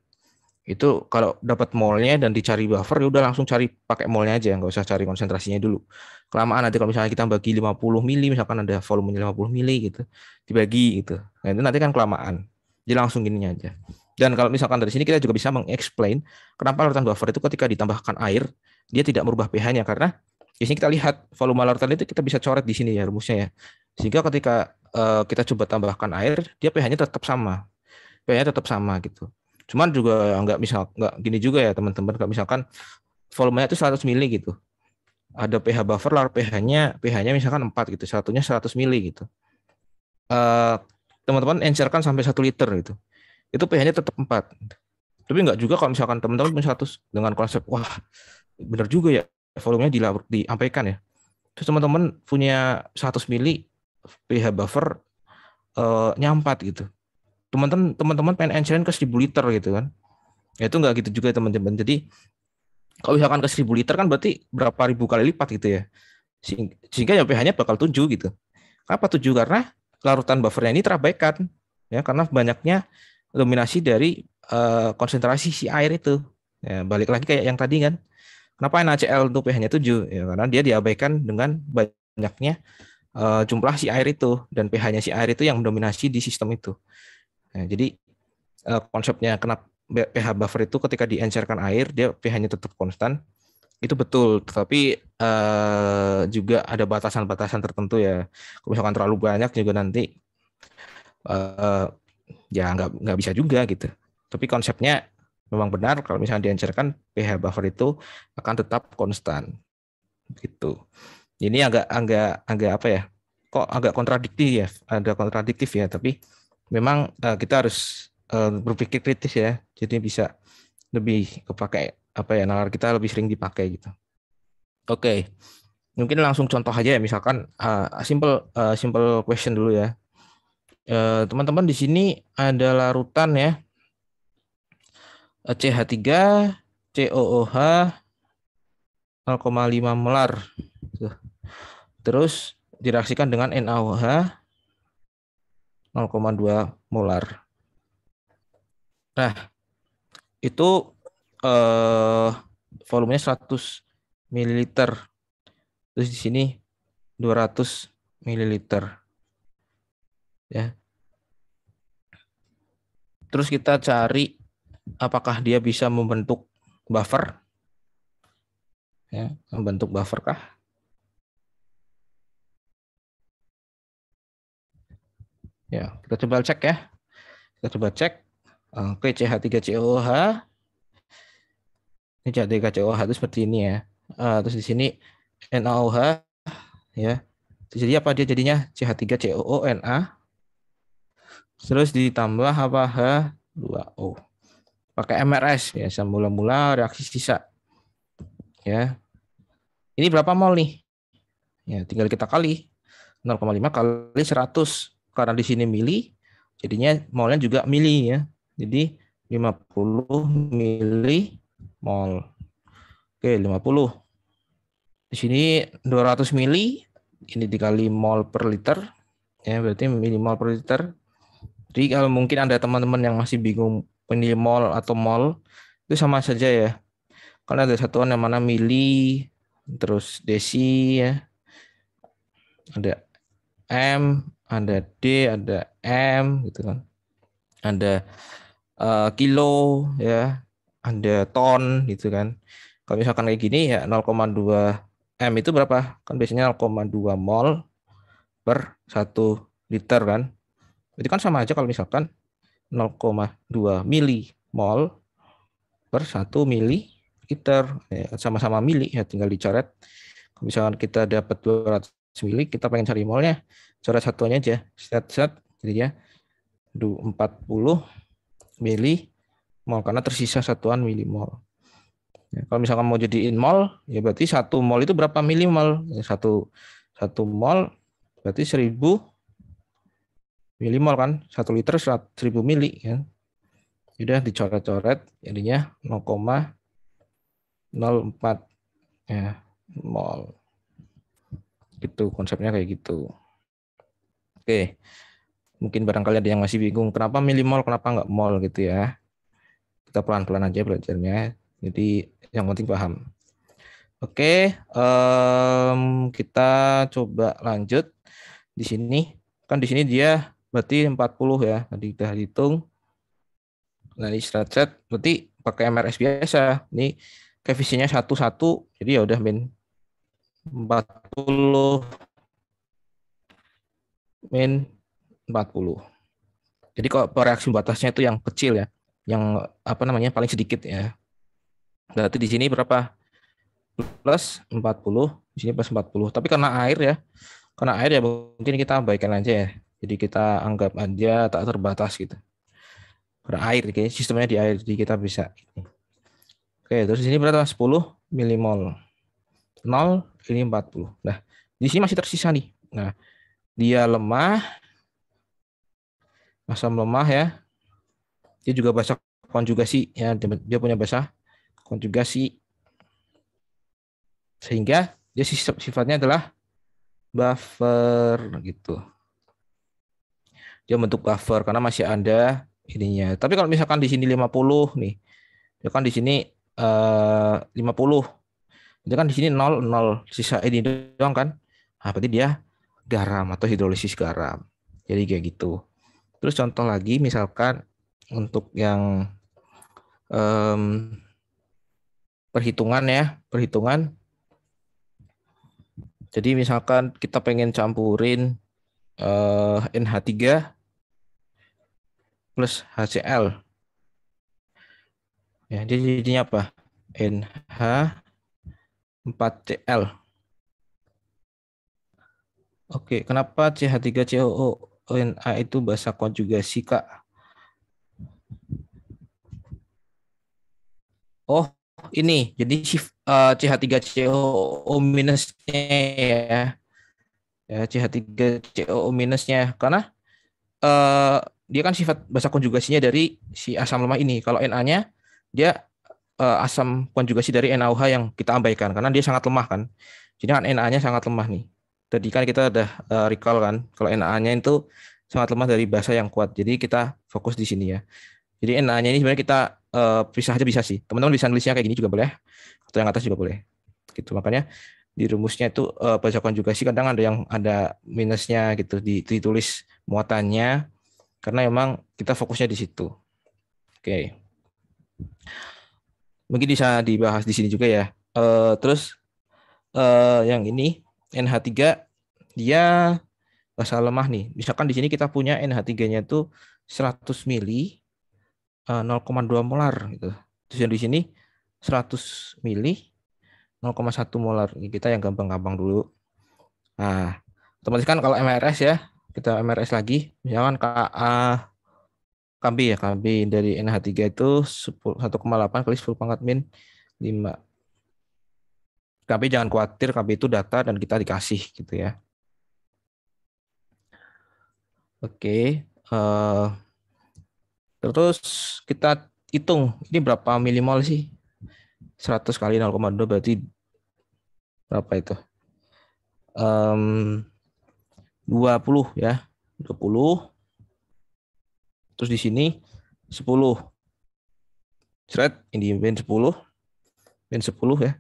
Itu kalau dapat molnya dan dicari buffer ya udah langsung cari pakai molnya aja, nggak usah cari konsentrasinya dulu. Kelamaan nanti kalau misalnya kita bagi 50 mili, misalkan ada volumenya 50 mili gitu, dibagi gitu. Nah, itu nanti kan kelamaan. Jadi langsung gini aja. Dan kalau misalkan dari sini kita juga bisa mengexplain kenapa larutan buffer itu ketika ditambahkan air dia tidak merubah pH-nya, karena di sini kita lihat volume larutan itu kita bisa coret di sini ya rumusnya ya. Sehingga ketika kita coba tambahkan air, dia pH-nya tetap sama. pH-nya tetap sama gitu. Cuman juga nggak gini juga ya teman-teman. Kalau misalkan volumenya itu 100 mili gitu. Ada pH buffer lalu pH-nya misalkan 4 gitu. Satunya 100 mili gitu. Teman-teman encerkan sampai 1 liter gitu. Itu pH-nya tetap 4. Tapi nggak juga kalau misalkan teman-teman punya 100 dengan konsep, wah benar juga ya, volumenya diampaikan ya. Terus teman-teman punya 100 mili pH buffer nyampat gitu. Teman-teman pengen encerin ke 1000 liter gitu kan. Ya itu nggak gitu juga teman-teman. Jadi kalau misalkan ke 1000 liter kan berarti berapa ribu kali lipat gitu ya. Sehingga ya pH-nya bakal 7 gitu. Kenapa 7? Karena larutan buffernya ini terabaikan ya, karena banyaknya dominasi dari konsentrasi si air itu. Ya, balik lagi kayak yang tadi kan. Kenapa NaCl untuk pH-nya 7? Ya, karena dia diabaikan dengan banyaknya jumlah si air itu, dan pH-nya si air itu yang mendominasi di sistem itu. Nah, jadi konsepnya kenapa pH buffer itu ketika diencerkan air dia pH-nya tetap konstan, itu betul, tetapi juga ada batasan-batasan tertentu ya. Kalau misalkan terlalu banyak juga nanti ya nggak bisa juga gitu. Tapi konsepnya memang benar, kalau misalnya diencerkan pH buffer itu akan tetap konstan gitu. Ini agak apa ya? Kok agak kontradiktif ya? Ada kontradiktif ya, tapi memang kita harus berpikir kritis ya. Jadi bisa lebih kepakai apa ya, nalar kita lebih sering dipakai gitu. Oke. Mungkin langsung contoh aja ya, misalkan simple question dulu ya. Teman-teman di sini ada larutan ya, CH3 COOH 0,5 molar. Terus direaksikan dengan NaOH 0,2 molar. Nah, itu volumenya 100 ml. Terus di sini 200 ml. Ya. Terus kita cari apakah dia bisa membentuk buffer. Ya, membentuk buffer kah? Ya, kita coba cek ya. Kita coba cek. Oke, CH3COOH. Ini CH3COOH itu seperti ini ya. Terus di sini NaOH ya. Jadi apa dia jadinya? CH3COONa. Terus ditambah apa? H2O. Pakai MRS ya, mula-mula reaksi sisa. Ya. Ini berapa mol nih? Ya, tinggal kita kali 0,5 kali 100. Karena di sini mili, jadinya molnya juga mili ya. Jadi 50 mili mol. Oke, 50. Di sini 200 mili, ini dikali mol per liter. Ya, berarti milimol per liter. Jadi kalau mungkin ada teman-teman yang masih bingung milimol atau mol, itu sama saja ya. Karena ada satuan yang mana mili, terus desi ya. Ada M, ada D, ada M gitu kan. Ada kilo ya, ada ton gitu kan. Kalau misalkan kayak gini ya 0,2 M itu berapa? Kan biasanya 0,2 mol per 1 liter kan. Itu kan sama aja kalau misalkan 0,2 milimol per 1 mililiter. Ya, sama-sama mili ya, tinggal dicoret. Kalau misalkan kita dapat 200 mili, kita pengen cari molnya, coret satuannya aja. Set jadinya 40 milimol karena tersisa satuan milimol. Ya, kalau misalkan mau jadiin mol, ya berarti 1 mol itu berapa milimol? Ya, 1 mol berarti 1000 milimol kan, 1 liter 1000 mili ya. Sudah dicoret-coret jadinya 0,04 ya mol. Gitu konsepnya kayak gitu. Oke. Mungkin barangkali ada yang masih bingung kenapa milimol, kenapa nggak mol gitu ya. Kita pelan-pelan aja belajarnya. Jadi yang penting paham. Oke, kita coba lanjut di sini. Kan di sini dia berarti 40 ya. Tadi udah hitung. Nah, di set berarti pakai MRS biasa. Ini koefisiennya 1 jadi ya udah min 40 min 40. Jadi kalau reaksi batasnya itu yang kecil ya, yang apa namanya paling sedikit ya. Berarti di sini berapa? Plus 40, di sini plus 40. Tapi karena air ya mungkin kita abaikan aja ya. Jadi kita anggap aja tak terbatas gitu. Karena air, kayaknya sistemnya di air, jadi kita bisa. Oke, terus di sini berapa? 10 milimol. 0, ini 40. Nah, di sini masih tersisa nih. Nah, dia lemah, asam lemah ya. Dia juga bahasa konjugasi ya, dia punya bahasa konjugasi. Sehingga dia sifatnya adalah buffer gitu. Dia bentuk buffer karena masih ada ininya. Tapi kalau misalkan di sini 50 nih, ya kan di sini 50. Jadi kan di sini 0 0 sisa ini doang kan. Nah, berarti dia garam atau hidrolisis garam. Jadi kayak gitu. Terus contoh lagi misalkan untuk yang perhitungan ya, perhitungan. Jadi misalkan kita pengen campurin NH3 plus HCl. Ya, jadi jadinya apa? NH4Cl. Oke, kenapa CH3COONA itu bahasa konjugasi, Kak? Oh, ini. Jadi CH3COO minusnya ya. Ya, CH3COO minusnya karena dia kan sifat bahasa konjugasinya dari si asam lemah ini. Kalau Na-nya dia asam konjugasi dari NaOH yang kita abaikan karena dia sangat lemah kan. Jadi kan Na-nya sangat lemah nih. Tadi kan kita udah recall kan kalau Na-nya itu sangat lemah dari basa yang kuat. Jadi kita fokus di sini ya. Jadi Na-nya ini sebenarnya kita pisah aja bisa sih. Teman-teman bisa nulisnya kayak gini juga boleh. Atau yang atas juga boleh. Gitu. Makanya di rumusnya itu bahasa konjugasi kadang ada yang ada minusnya gitu ditulis muatannya karena memang kita fokusnya di situ. Oke. Mungkin bisa dibahas di sini juga ya. Terus yang ini NH3 dia basa lemah nih. Misalkan di sini kita punya NH3-nya itu 100 mili 0,2 molar gitu. Terus yang di sini 100 mili 0,1 molar. Ini kita yang gampang-gampang dulu. Nah, otomatis kan kalau MRS ya, kita MRS lagi. Misalkan KB ya, KB dari NH3 itu 1,8 kali 10 pangkat min 5. KB jangan khawatir, KB itu data dan kita dikasih gitu ya. Oke. Terus kita hitung, ini berapa milimol sih? 100 kali 0,2 berarti berapa itu? 20 ya. 20. Terus di sini 10. Thread ini bin 10. Bin 10 ya.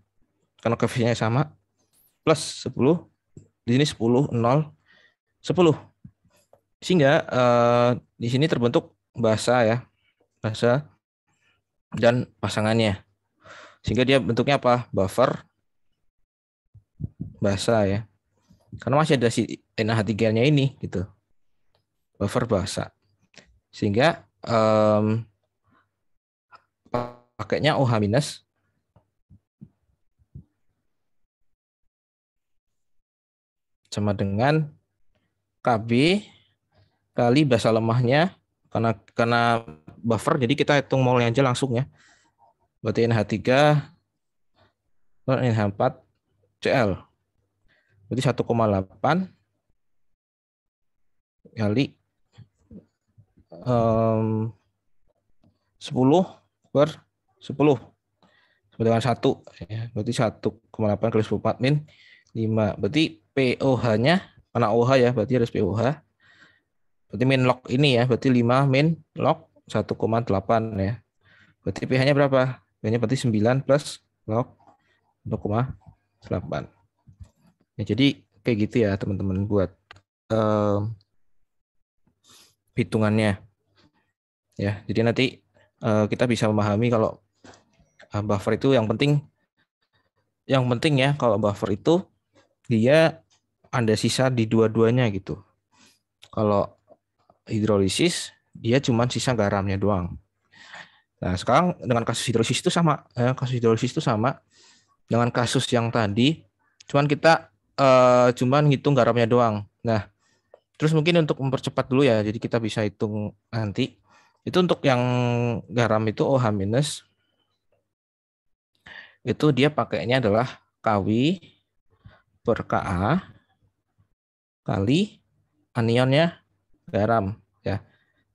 Karena koefisiennya sama. Plus 10. Di sini 10, 0, 10. Sehingga di sini terbentuk basa ya. Basa dan pasangannya. Sehingga dia bentuknya apa? Buffer basa ya. Karena masih ada si NH3-nya ini gitu. Buffer basa. Sehingga pakainya OH minus sama dengan KB kali basa lemahnya karena buffer jadi kita hitung molnya aja langsung ya. Berarti NH3 dan NH4Cl. Berarti 1,8 kali 10 per 10 sama dengan 1 ya. Berarti 1,8 kali 10 min 5. Berarti POH-nya karena OH ya, berarti harus POH. Berarti min log ini ya, berarti 5 min log 1,8 ya. Berarti pH-nya berapa? pH-nya berarti 9 plus log 1,8. Ya, jadi kayak gitu ya teman-teman buat hitungannya. Ya, jadi nanti kita bisa memahami kalau buffer itu yang penting ya kalau buffer itu dia ada sisa di dua-duanya gitu. Kalau hidrolisis dia cuma sisa garamnya doang. Nah, sekarang dengan kasus hidrolisis itu sama. Kasus hidrolisis itu sama dengan kasus yang tadi. Cuman kita cuman ngitung garamnya doang. Nah, terus mungkin untuk mempercepat dulu ya. Jadi kita bisa hitung nanti. Itu untuk yang garam itu OH minus, itu dia pakainya adalah Kw per Ka kali anionnya garam ya.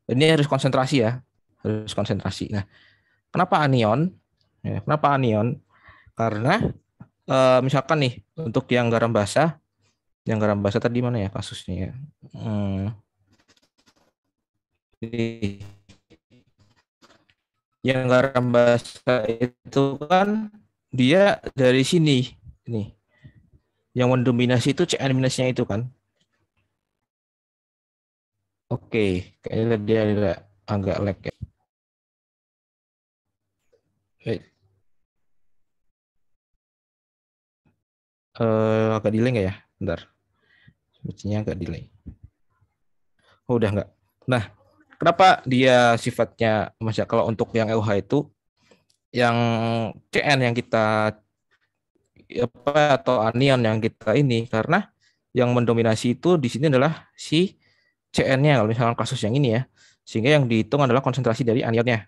Ini harus konsentrasi ya, harus konsentrasi. Nah, kenapa anion? Ya, kenapa anion? Karena misalkan nih untuk yang garam basah tadi mana ya kasusnya ya? Yang garam basah itu kan dia dari sini, nih. Yang mendominasi itu Cn minusnya itu kan. Oke, kayaknya dia agak lag ya. Agak delay nggak ya? Bentar. Sepertinya agak delay. Oh, udah nggak. Nah, kenapa dia sifatnya, maksudnya kalau untuk yang LH itu, yang Cn yang kita apa atau anion yang kita ini, karena yang mendominasi itu di sini adalah si Cn-nya kalau misalnya kasus yang ini ya. Sehingga yang dihitung adalah konsentrasi dari anionnya.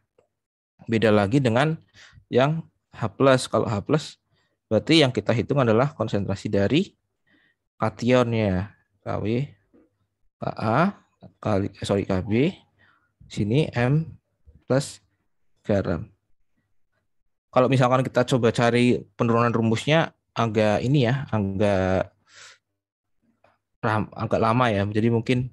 Beda lagi dengan yang H+. Kalau H+, berarti yang kita hitung adalah konsentrasi dari kationnya. Kw, Ka, Kb, sini M plus garam. Kalau misalkan kita coba cari penurunan rumusnya agak ini ya, agak lama ya. Jadi mungkin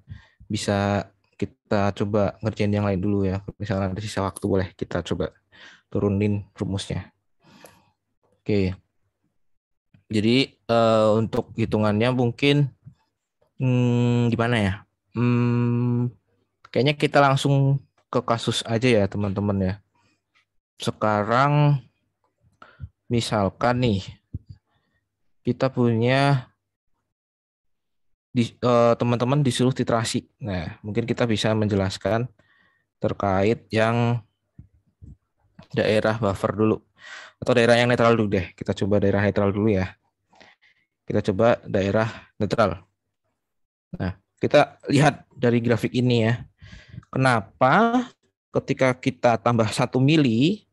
bisa kita coba ngerjain yang lain dulu ya. Misalnya ada sisa waktu boleh kita coba turunin rumusnya. Oke. Jadi untuk hitungannya mungkin gimana ya? Kayaknya kita langsung ke kasus aja ya teman-teman ya. Sekarang misalkan nih kita punya teman-teman disuruh titrasi. Nah, mungkin kita bisa menjelaskan terkait yang daerah buffer dulu atau daerah yang netral dulu deh. Kita coba daerah netral dulu ya. Kita coba daerah netral. Nah, kita lihat dari grafik ini ya. Kenapa ketika kita tambah 1 mili,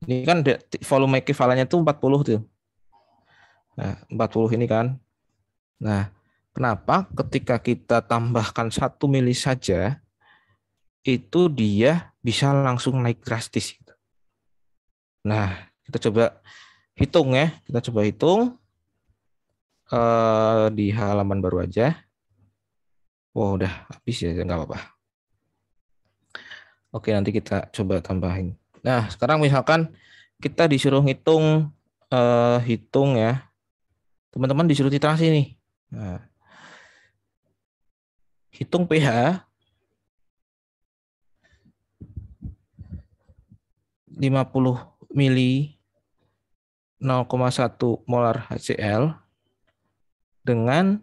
ini kan volume ekivalennya itu 40 tuh. Nah, 40 ini kan. Nah, kenapa ketika kita tambahkan 1 mili saja, itu dia bisa langsung naik drastis. Nah, kita coba hitung ya. Kita coba hitung di halaman baru aja. Wow, udah habis ya, nggak apa-apa. Oke, nanti kita coba tambahin. Nah, sekarang misalkan kita disuruh hitung ya. Teman-teman disuruh titrasi nih. Nah, hitung pH 50 mili 0,1 molar HCl dengan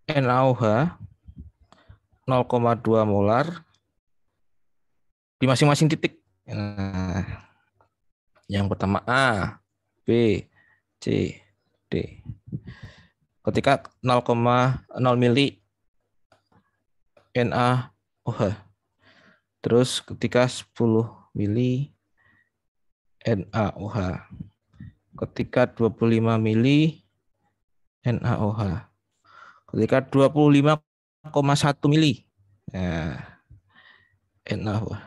NaOH 0,2 molar di masing-masing titik. Nah, yang pertama A, B, C, D. Ketika 0,0 mili NaOH. Terus ketika 10 mili NaOH. Ketika 25 mili NaOH. Ketika 25,1 mili. Nah, NaOH.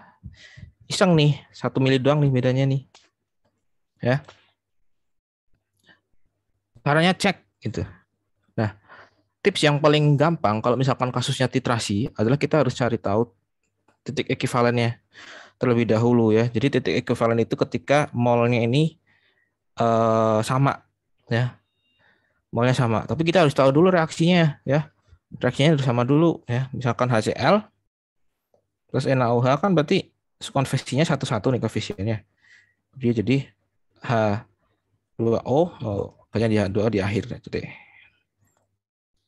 Iseng nih, 1 mili doang nih bedanya nih. Ya. Caranya cek gitu. Nah, tips yang paling gampang kalau misalkan kasusnya titrasi adalah kita harus cari tahu titik ekivalennya terlebih dahulu ya. Jadi titik ekivalen itu ketika molnya ini sama ya. Molnya sama. Tapi kita harus tahu dulu reaksinya ya. Reaksinya harus sama dulu ya. Misalkan HCl plus NaOH kan berarti konversinya satu-satu nih koefisiennya. Dia jadi H2O, banyak di H2O di akhir deh.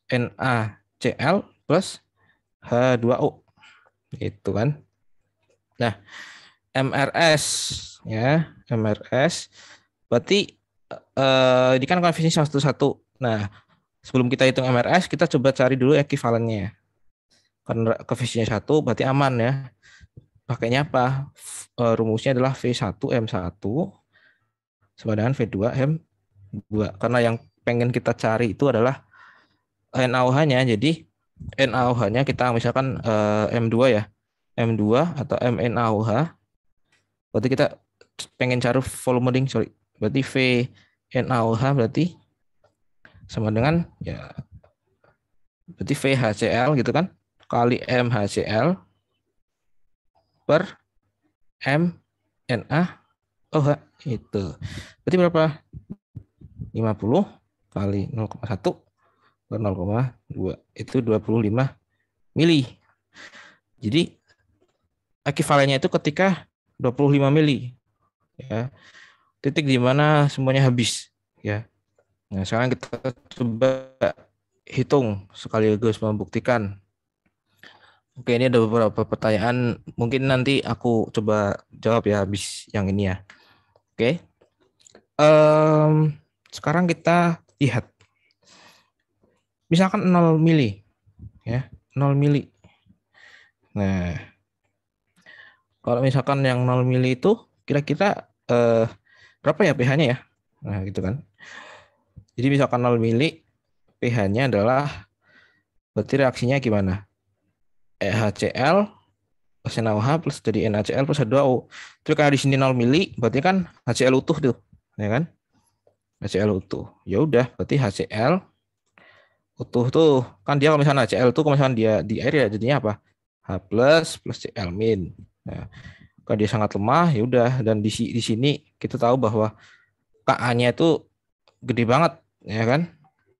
NaCl plus H2O. Gitu kan. Nah, MRS ya, MRS berarti ini kan koefisiennya satu-satu. Nah, sebelum kita hitung MRS, kita coba cari dulu ekivalennya. Karena koefisiennya 1 berarti aman ya. pakainya apa? Rumusnya adalah V1M1 sama dengan V2M2. Karena yang pengen kita cari itu adalah NaOH-nya. Jadi NaOH-nya kita misalkan M2 ya. M2 atau MnAOH. Berarti kita pengen cari volume ring, sorry. Berarti VnAOH berarti sama dengan ya berarti VHCl gitu kan kali MHCl per MnAOH itu. Berarti berapa? 50 kali 0,1 per 0,2 itu 25 mili. Jadi ekuivalennya itu ketika 25 mili ya. Titik di mana semuanya habis ya. Nah, sekarang kita coba hitung sekaligus membuktikan. Oke, ini ada beberapa pertanyaan. Mungkin nanti aku coba jawab ya habis yang ini ya. Oke. Sekarang kita lihat. Misalkan 0 mili. Ya, 0 mili. Nah, kalau misalkan yang 0 mili itu kira-kira berapa ya pH-nya ya? Nah, gitu kan. Jadi misalkan 0 mili, pH-nya adalah berarti reaksinya gimana? HCl plus NaOH plus jadi NaCl plus H2O. Tapi karena di sini 0 mili, berarti kan HCl utuh tuh, ya kan? HCl utuh. Ya udah, berarti HCl utuh tuh. Kan dia kalau misalnya HCl tuh kalau misalnya dia di air ya jadinya apa? H plus Cl min. Nah, kalau dia sangat lemah ya udah, dan di sini kita tahu bahwa Ka-nya itu gede banget, ya kan?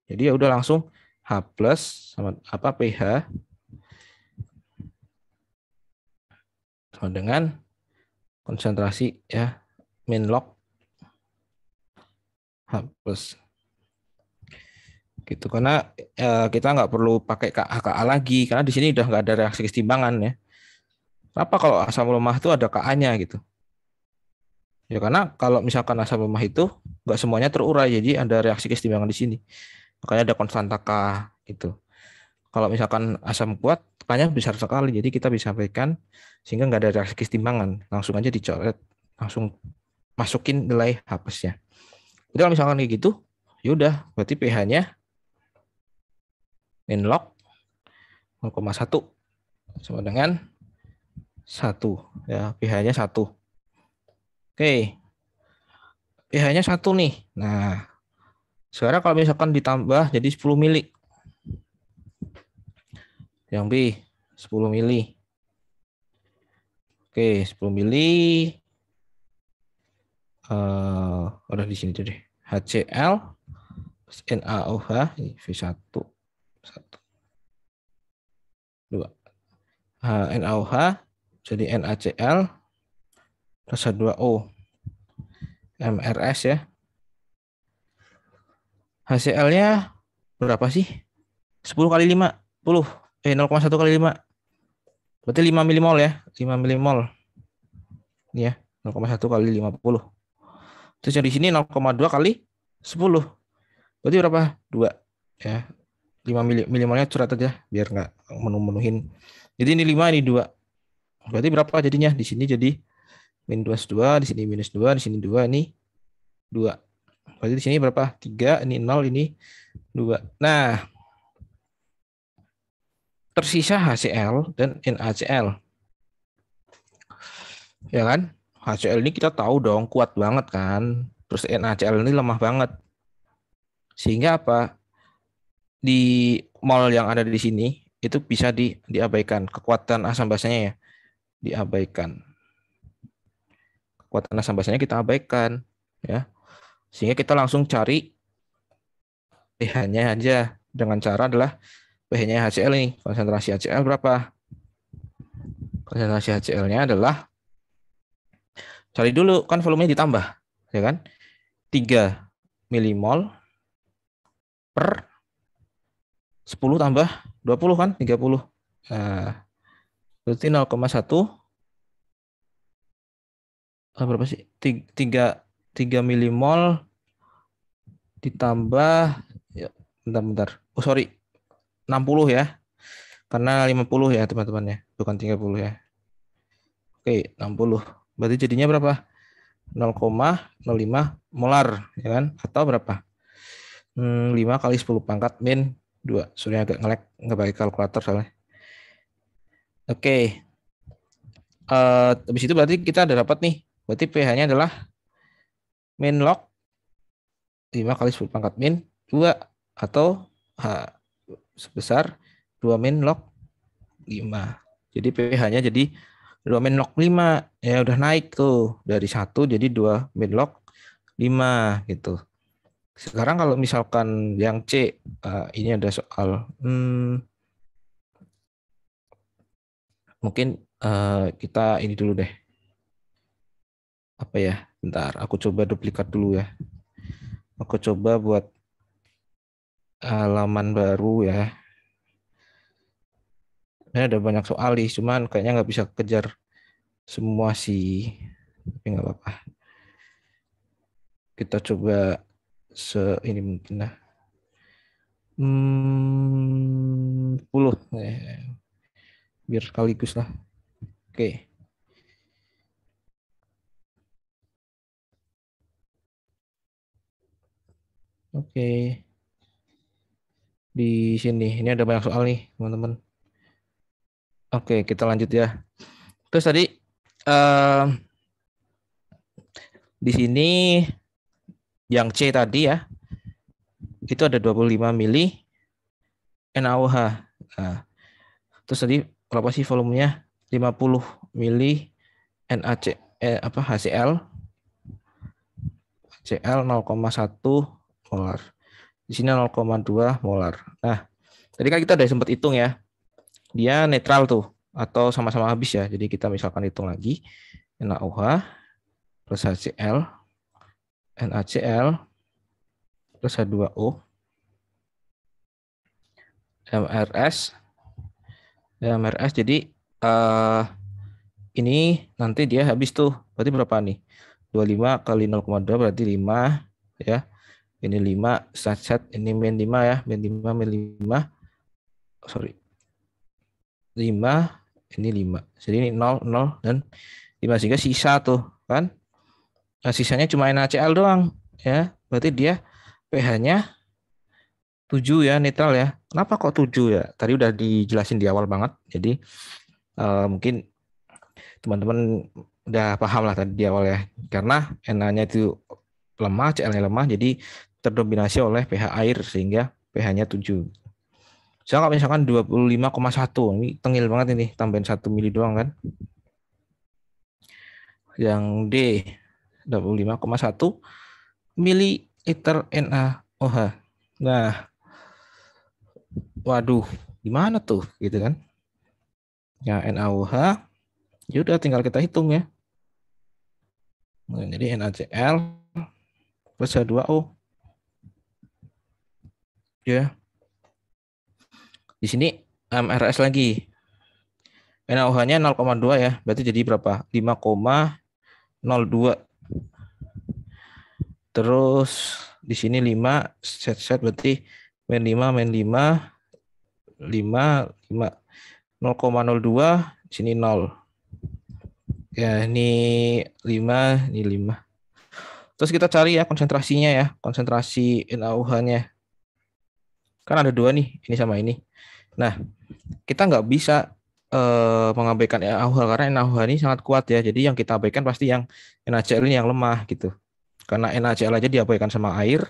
Jadi ya udah langsung H plus sama apa pH sama dengan konsentrasi ya min log H plus gitu. Karena kita nggak perlu pakai Ka lagi karena di sini udah nggak ada reaksi kesetimbangan ya. Kenapa kalau asam lemah itu ada Ka-nya gitu? Ya karena kalau misalkan asam lemah itu nggak semuanya terurai, jadi ada reaksi kesetimbangan di sini. Makanya ada konstanta K itu. Kalau misalkan asam kuat, K-nya besar sekali, jadi kita bisa sampaikan sehingga nggak ada reaksi kesetimbangan, langsung aja dicoret, langsung masukin nilai H+-nya. Jadi kalau misalkan kayak gitu, yaudah, berarti pH-nya min log 0,1 sama dengan 1 ya, pH-nya 1. Oke. pH-nya 1 nih. Nah, sekarang kalau misalkan ditambah jadi 10 mili. Yang B 10 mili. Oke, 10 mili. Udah di sini tuh deh. HCl plus NaOH V1 1 2. NaOH jadi NaCl plus H2O MRS ya. HCl-nya berapa sih? 10 kali 5, 10. 0,1 kali 5. Berarti 5 milimol ya. 5 milimol. Ini ya, 0,1 kali 50. Terus yang di sini 0,2 kali 10. Berarti berapa? 2. Ya. 5 milimolnya surat aja biar nggak menuhin. Jadi ini 5, ini 2. Berarti berapa jadinya? Di sini jadi minus 2, di sini minus 2, di sini 2, ini 2. Berarti di sini berapa? 3, ini 0, ini 2. Nah, tersisa HCl dan NaCl. Ya kan? HCl ini kita tahu dong kuat banget kan. Terus NaCl ini lemah banget. Sehingga apa? Di mol yang ada di sini itu bisa diabaikan. Kekuatan asam basanya ya diabaikan. Kekuatan asam basanya kita abaikan ya. Sehingga kita langsung cari pH-nya aja dengan cara adalah pH-nya HCl ini. Konsentrasi HCl berapa? Konsentrasi HCl-nya adalah cari dulu kan volumenya ditambah ya kan? 3 milimol per 10 tambah 20 kan 30. Nah, berarti 0,1 berapa sih? 3 milimol ditambah ya, bentar. Oh sorry, 60 ya. Karena 50 ya teman-teman ya, bukan 30 ya. Oke, 60. Berarti jadinya berapa? 0,05 molar, ya kan? Atau berapa? 5 kali 10 pangkat min 2. Sorry agak ngelek, nggak pakai kalkulator soalnya. Oke. Habis itu berarti kita ada dapat nih. Berarti pH-nya adalah min log 5 kali 10 pangkat min 2 atau H sebesar 2 min log 5. Jadi pH-nya jadi 2 min log 5. Ya udah naik tuh dari 1 jadi 2 min log 5 gitu. Sekarang kalau misalkan yang C, ini ada soal mungkin kita ini dulu deh. Apa ya? Bentar, aku coba duplikat dulu ya. Aku coba buat halaman baru ya. Ini ada banyak soal nih, cuman kayaknya nggak bisa kejar semua sih. Tapi nggak apa-apa. Kita coba ini mungkin lah. 10 biar sekaligus lah. Oke. Oke. Di sini ini ada banyak soal nih, teman-teman. Oke, kita lanjut ya. Terus tadi di sini yang C tadi ya, itu ada 25 mili NaOH. Nah, terus tadi berapa sih volumenya? 50 mili HCl 0,1 molar. Di sini 0,2 molar. Nah, tadi kan kita udah sempat hitung ya. Dia netral tuh atau sama-sama habis ya. Jadi kita misalkan hitung lagi NaOH plus HCl NaCl plus H2O MRS jadi ini nanti dia habis tuh berarti berapa nih 25 kali 0,2 berarti 5 ya ini 5 set ini min 5 ya min 5 sorry 5 ini 5 jadi ini 0 0 dan 5 sehingga sisa tuh kan nah, sisanya cuma NaCl doang ya berarti dia pH-nya 7 ya netral ya. Kenapa kok 7 ya? Tadi udah dijelasin di awal banget. Jadi mungkin teman-teman udah paham lah tadi di awal ya. Karena Na-nya itu lemah, Cl-nya lemah jadi terdominasi oleh pH air sehingga pH-nya 7. So, kalau misalkan 25,1 ini tengil banget ini tambahin 1 mili doang kan. Yang D 25,1 mililiter NaOH. Nah, waduh, gimana tuh gitu kan? Ya NaOH, ya udah tinggal kita hitung ya. Nah, jadi NaCl plus H2O. Ya. Di sini MRS lagi. NaOH-nya 0,2 ya. Berarti jadi berapa? 5,02. Terus di sini 5 set berarti min 5 min 5 5 5 0,02 di sini 0. Ya, ini 5, ini 5. Terus kita cari ya konsentrasinya ya, konsentrasi NaOH-nya. Kan ada 2 nih, ini sama ini. Nah, kita nggak bisa mengabaikan NaOH karena NaOH ini sangat kuat ya. Jadi yang kita abaikan pasti yang NaCl ini yang lemah gitu. Karena NaCl aja diabaikan sama air,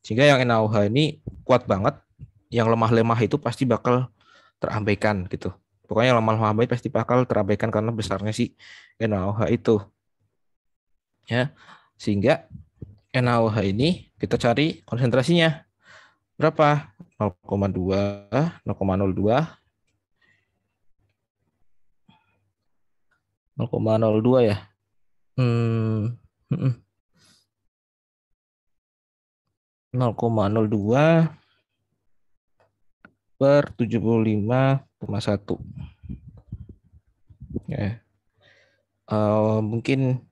sehingga yang NaOH ini kuat banget. Yang lemah-lemah itu pasti bakal terabaikan gitu. Pokoknya yang lemah-lemah pasti bakal terabaikan karena besarnya si NaOH itu. Ya, sehingga NaOH ini kita cari konsentrasinya berapa? 0,2, 0,02, 0,02 ya. 0,02 per 75,1. Ya. Mungkin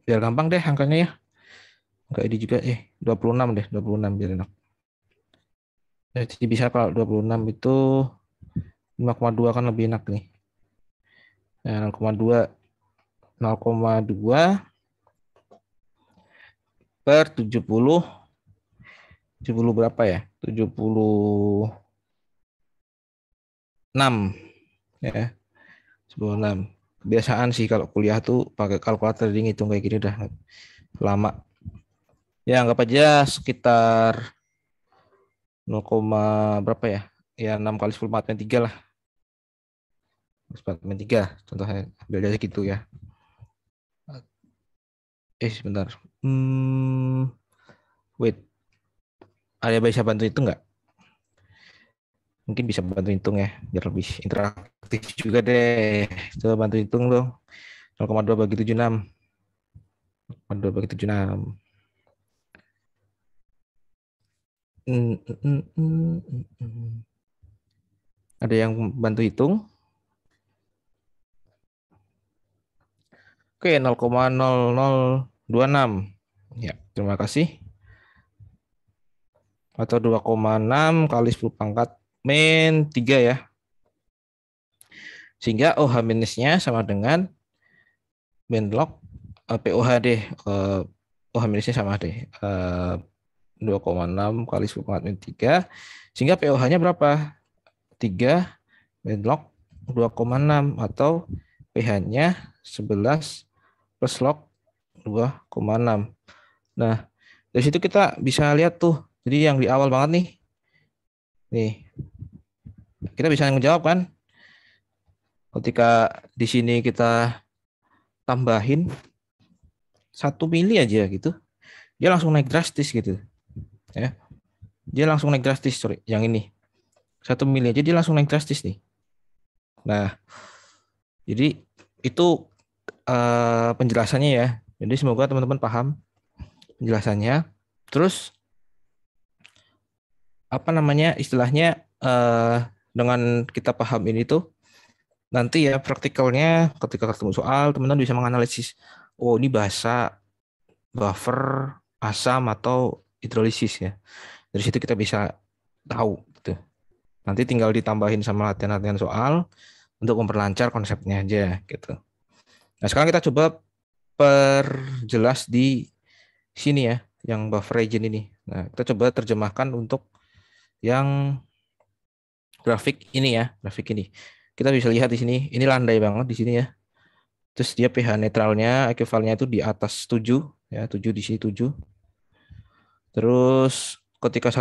biar gampang deh angkanya ya. Enggak ini juga 26 deh, 26 biar enak. Jadi bisa kalau 26 itu 5,2 kan lebih enak nih. Nah, 0,2 0,2 per 70 berapa ya? 76 ya. 76. Kebiasaan sih kalau kuliah tuh pakai kalkulator, jadi ngitung kayak gini udah lama. Ya anggap aja sekitar 0, berapa ya? Ya 6 kali 10⁻³ lah. 10⁻³ contohnya, ambil aja gitu ya. Sebentar. Wait. Ada bisa bantu itu nggak? Mungkin bisa bantu hitung ya, biar lebih interaktif juga deh. Coba bantu hitung dong. 0,2 bagi 76. 0,2 bagi 76. Ada yang bantu hitung? Oke, 0,0026. Ya, terima kasih. Atau 2,6 kali 10⁻³ ya. Sehingga OH minusnya sama dengan benlog POH deh. OH minusnya sama deh. 2,6 kali 10⁻³ sehingga POH-nya berapa? 3 benlog 2,6 atau pH-nya 11 plus log 2,6. Nah, dari situ kita bisa lihat tuh. Jadi yang di awal banget nih. Nih. Kita bisa menjawab kan? Ketika di sini kita tambahin 1 mili aja gitu, dia langsung naik drastis gitu. Ya. Dia langsung naik drastis, sorry, yang ini. 1 mili aja dia langsung naik drastis nih. Nah, jadi itu penjelasannya ya. Jadi semoga teman-teman paham penjelasannya. Terus apa namanya istilahnya dengan kita paham ini tuh nanti ya praktikalnya ketika ketemu soal teman-teman bisa menganalisis, oh ini bahasa buffer, asam atau hidrolisis ya. Dari situ kita bisa tahu gitu. Nanti tinggal ditambahin sama latihan-latihan soal untuk memperlancar konsepnya aja gitu. Nah, sekarang kita coba perjelas di sini ya, yang buffer region ini. Nah, kita coba terjemahkan untuk yang grafik ini ya, grafik ini. Kita bisa lihat di sini, ini landai banget di sini ya. Terus dia pH netralnya, ekuivalennya itu di atas 7 ya, 7 di sini 7. Terus ketika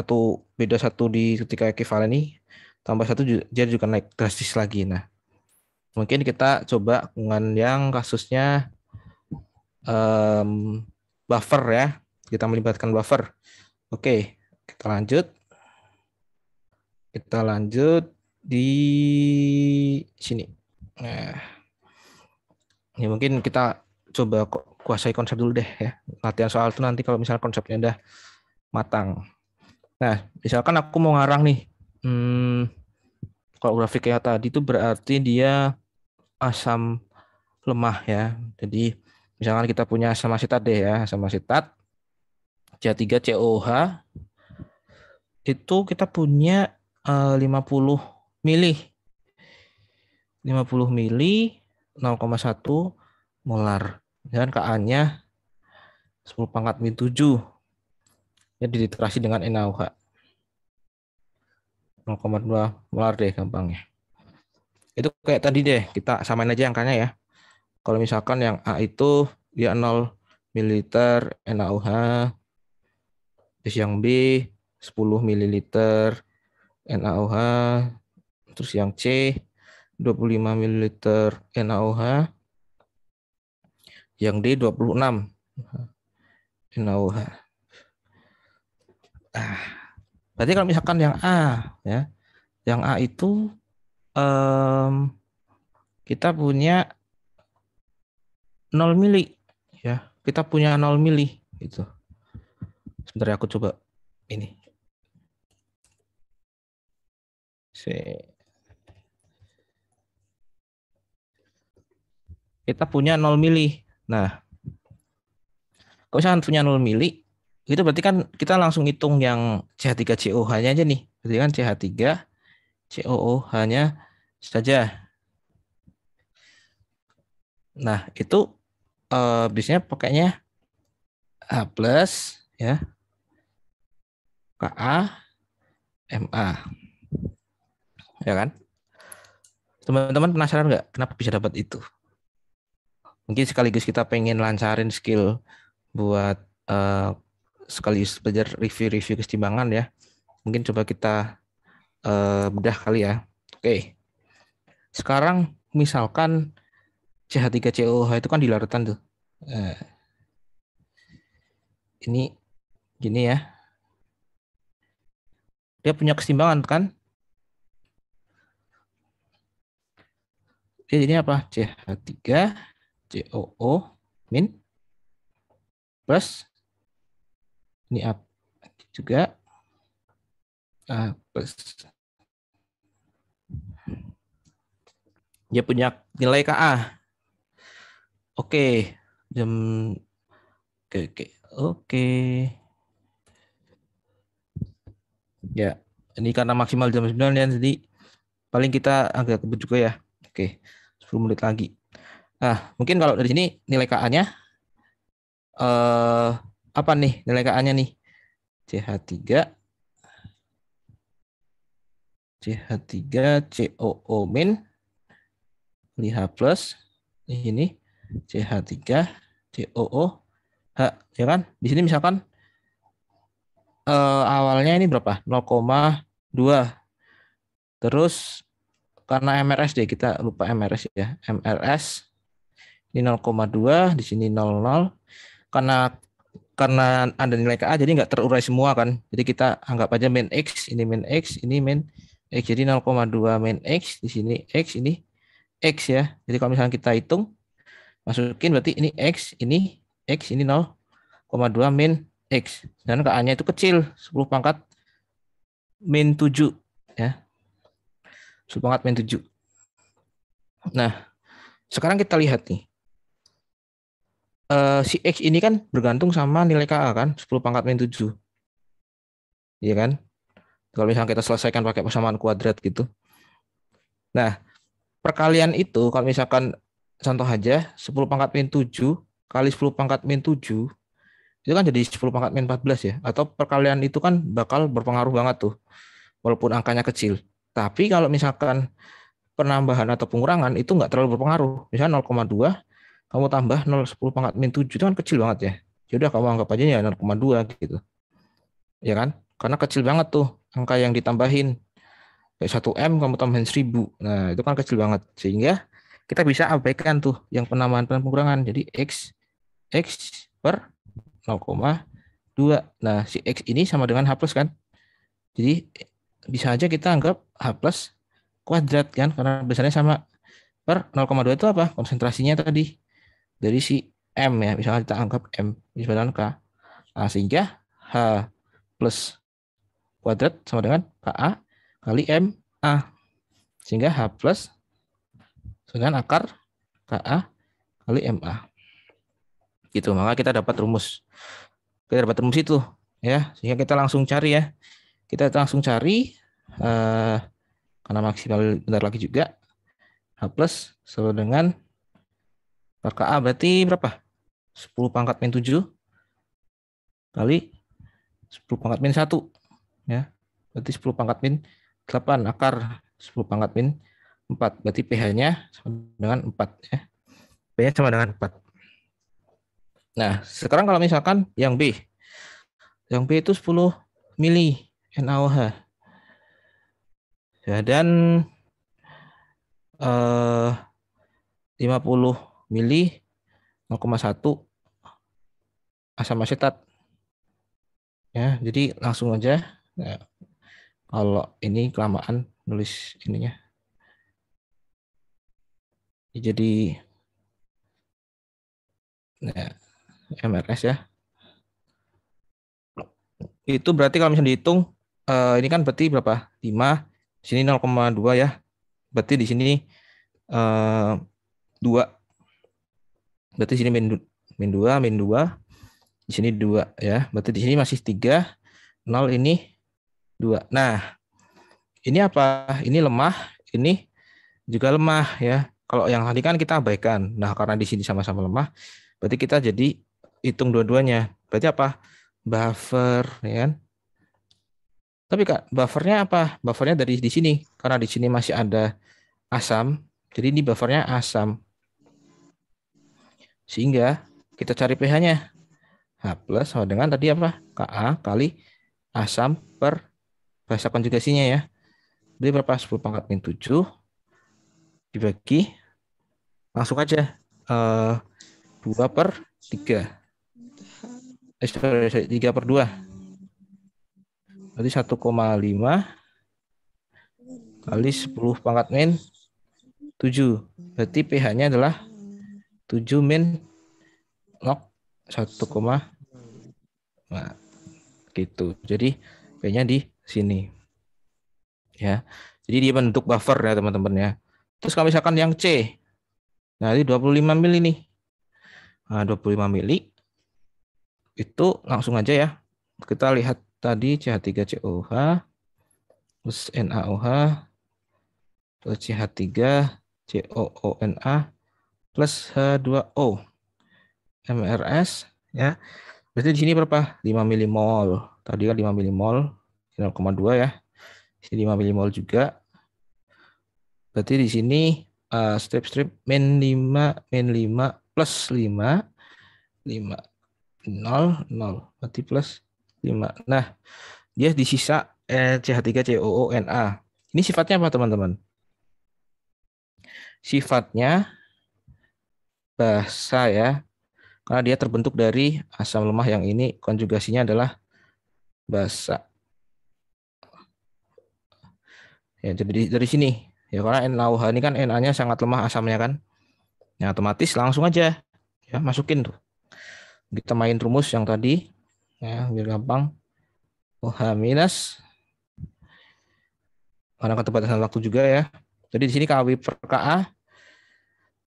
beda 1 di ketika ekuivalen ini tambah 1 dia juga naik drastis lagi. Nah, mungkin kita coba dengan yang kasusnya buffer ya. Kita melibatkan buffer. Oke, kita lanjut. Kita lanjut di sini. Nah, ini mungkin kita coba kuasai konsep dulu deh ya. Latihan soal itu nanti kalau misalnya konsepnya udah matang. Nah, misalkan aku mau ngarang nih. Kalau grafik kayak tadi itu berarti dia asam lemah ya. Jadi misalkan kita punya asam asetat deh ya, asam asetat CH3COOH itu kita punya 50 mili. 50 mili 0,1 molar. Dan Ka-nya 10⁻⁷. Ya diliterasi dengan NaOH. 0,2 molar deh gampangnya. Itu kayak tadi deh, kita samain aja angkanya ya. Kalau misalkan yang A itu dia 0 ml NaOH, terus yang B 10 ml NaOH, terus yang C 25 ml NaOH, yang D 26 NaOH. Berarti kalau misalkan yang A ya, yang A itu kita punya 0 mili ya. Kita punya 0 mili gitu. Sebentar aku coba ini. Kita punya 0 mili. Nah, kalau misalkan punya 0 mili, itu berarti kan kita langsung hitung yang CH3COOH-nya aja nih. Berarti kan CH3COOH-nya saja. Nah, itu biasanya pakainya H plus ya KA MA ya kan. Teman-teman penasaran nggak kenapa bisa dapat itu? Mungkin sekaligus kita pengen lancarin skill buat sekaligus belajar review kesetimbangan ya. Mungkin coba kita bedah kali ya. Oke. Sekarang misalkan CH3COOH itu kan di larutan tuh. Ini gini ya. Dia punya kesetimbangan kan? Dia jadinya apa? CH3COO min plus ini up juga A plus. Dia punya nilai KA. Oke, oke. Ya, ini karena maksimal jam 9 ya, jadi paling kita agak kebut juga ya. Oke, 10 menit lagi. Nah, mungkin kalau dari sini nilai KA-nya apa nih nilai KA-nya nih? CH3 COO min H plus ini CH3 COO H ya kan? Di sini misalkan awalnya ini berapa? 0,2. Terus karena MRS deh, kita lupa MRS ya. MRS ini 0,2, di sini 00. Karena ada nilai KA jadi nggak terurai semua kan. Jadi kita anggap aja min X, ini min X, ini min X. Jadi 0,2 min X, di sini X, ini X ya. Jadi kalau misalnya kita hitung, masukin berarti ini X, ini X, ini 0,2 min X. Dan KA-nya itu kecil, 10 pangkat min 7 ya. 10 pangkat min 7. Nah, sekarang kita lihat nih. Si X ini kan bergantung sama nilai KA kan, 10 pangkat min 7. Iya kan? Kalau misalnya kita selesaikan pakai persamaan kuadrat gitu. Nah, perkalian itu kalau misalkan contoh aja 10 pangkat min 7 kali 10 pangkat min 7 itu kan jadi 10 pangkat min 14 ya. Atau perkalian itu kan bakal berpengaruh banget tuh. Walaupun angkanya kecil. Tapi kalau misalkan penambahan atau pengurangan itu nggak terlalu berpengaruh. Misalnya 0,2 kamu tambah 10 pangkat min 7 itu kan kecil banget ya. Yaudah kamu anggap aja ya 0,2 gitu. Ya kan? Karena kecil banget tuh angka yang ditambahin. Kayak 1M kamu tambahin 1000. Nah, itu kan kecil banget. Sehingga kita bisa abaikan tuh yang penambahan dan pengurangan. Jadi X per 0,2. Nah, si X ini sama dengan H plus kan. Jadi bisa aja kita anggap H plus kuadrat kan. Karena besarnya sama. Per 0,2 itu apa? Konsentrasinya tadi. Dari si M ya. Misalnya kita anggap M. Misalnya K. Nah, sehingga H plus kuadrat sama dengan KA kali MA. Sehingga H plus dengan akar KA kali MA. Gitu, maka kita dapat rumus. Kita dapat rumus itu ya, sehingga kita langsung cari ya. Kita langsung cari karena maksimal bentar lagi juga. H plus sama dengan akar KA berarti berapa? 10 pangkat min 7 kali 10 pangkat min 1 ya. Berarti 10 pangkat min 8 akar 10 pangkat min 4. Berarti pH-nya sama dengan 4 ya. pH-nya sama dengan 4. Nah, sekarang kalau misalkan yang B. Yang B itu 10 mili NaOH. Ya, dan 50 mili 0,1 asam asetat. Ya, jadi langsung aja. Nah, kalau ini kelamaan nulis ininya. Jadi nah, MRS ya. Itu berarti kalau misalnya dihitung ini kan berarti berapa? 5, sini 0,2 ya. Berarti di sini 2. Berarti sini min 2, di sini 2 ya. Berarti di sini masih 3, 0 ini 2. Nah, ini apa? Ini lemah, ini juga lemah ya. Kalau yang tadi kan kita abaikan. Nah, karena di sini sama-sama lemah, Berarti kita jadi hitung dua-duanya. Berarti apa? Buffer, ya kan? Tapi Kak, buffernya apa? Buffernya dari di sini. Karena di sini masih ada asam. Jadi ini buffernya asam. Sehingga kita cari pH-nya. H plus sama dengan tadi apa? Ka kali asam per bahasa konjugasinya ya. Jadi berapa? 10 pangkat min 7 dibagi langsung aja 2 per 3. Sorry, 3 per 2. Berarti 1,5 kali 10 pangkat min 7. Berarti pH-nya adalah 7 min log 1, nah, gitu. Jadi pH-nya di sini. Ya. Jadi dia bentuk buffer ya teman-teman ya. Terus kalau misalkan yang C. Nah, ini 25 mili nih. Nah, 25 mili itu langsung aja ya. Kita lihat tadi CH3COH plus NaOH plus CH3COONA plus H2O MRS ya. Berarti di sini berapa? 5 milimol. Tadi kan 5 milimol, 0,2 ya. Sini 5 milimol juga. Berarti di sini strip min 5 plus 5 0 0 berarti plus 5. Nah, dia di sisa CH3COONA. Ini sifatnya apa teman-teman? Sifatnya basa ya. Karena dia terbentuk dari asam lemah yang ini konjugasinya adalah basa. Ya, jadi dari sini ya, karena NaOH ini kan Na-nya sangat lemah asamnya kan. Ya, otomatis langsung aja ya masukin tuh. Kita main rumus yang tadi ya biar gampang. OH minus karena keterbatasan waktu juga ya. Jadi di sini KW per Ka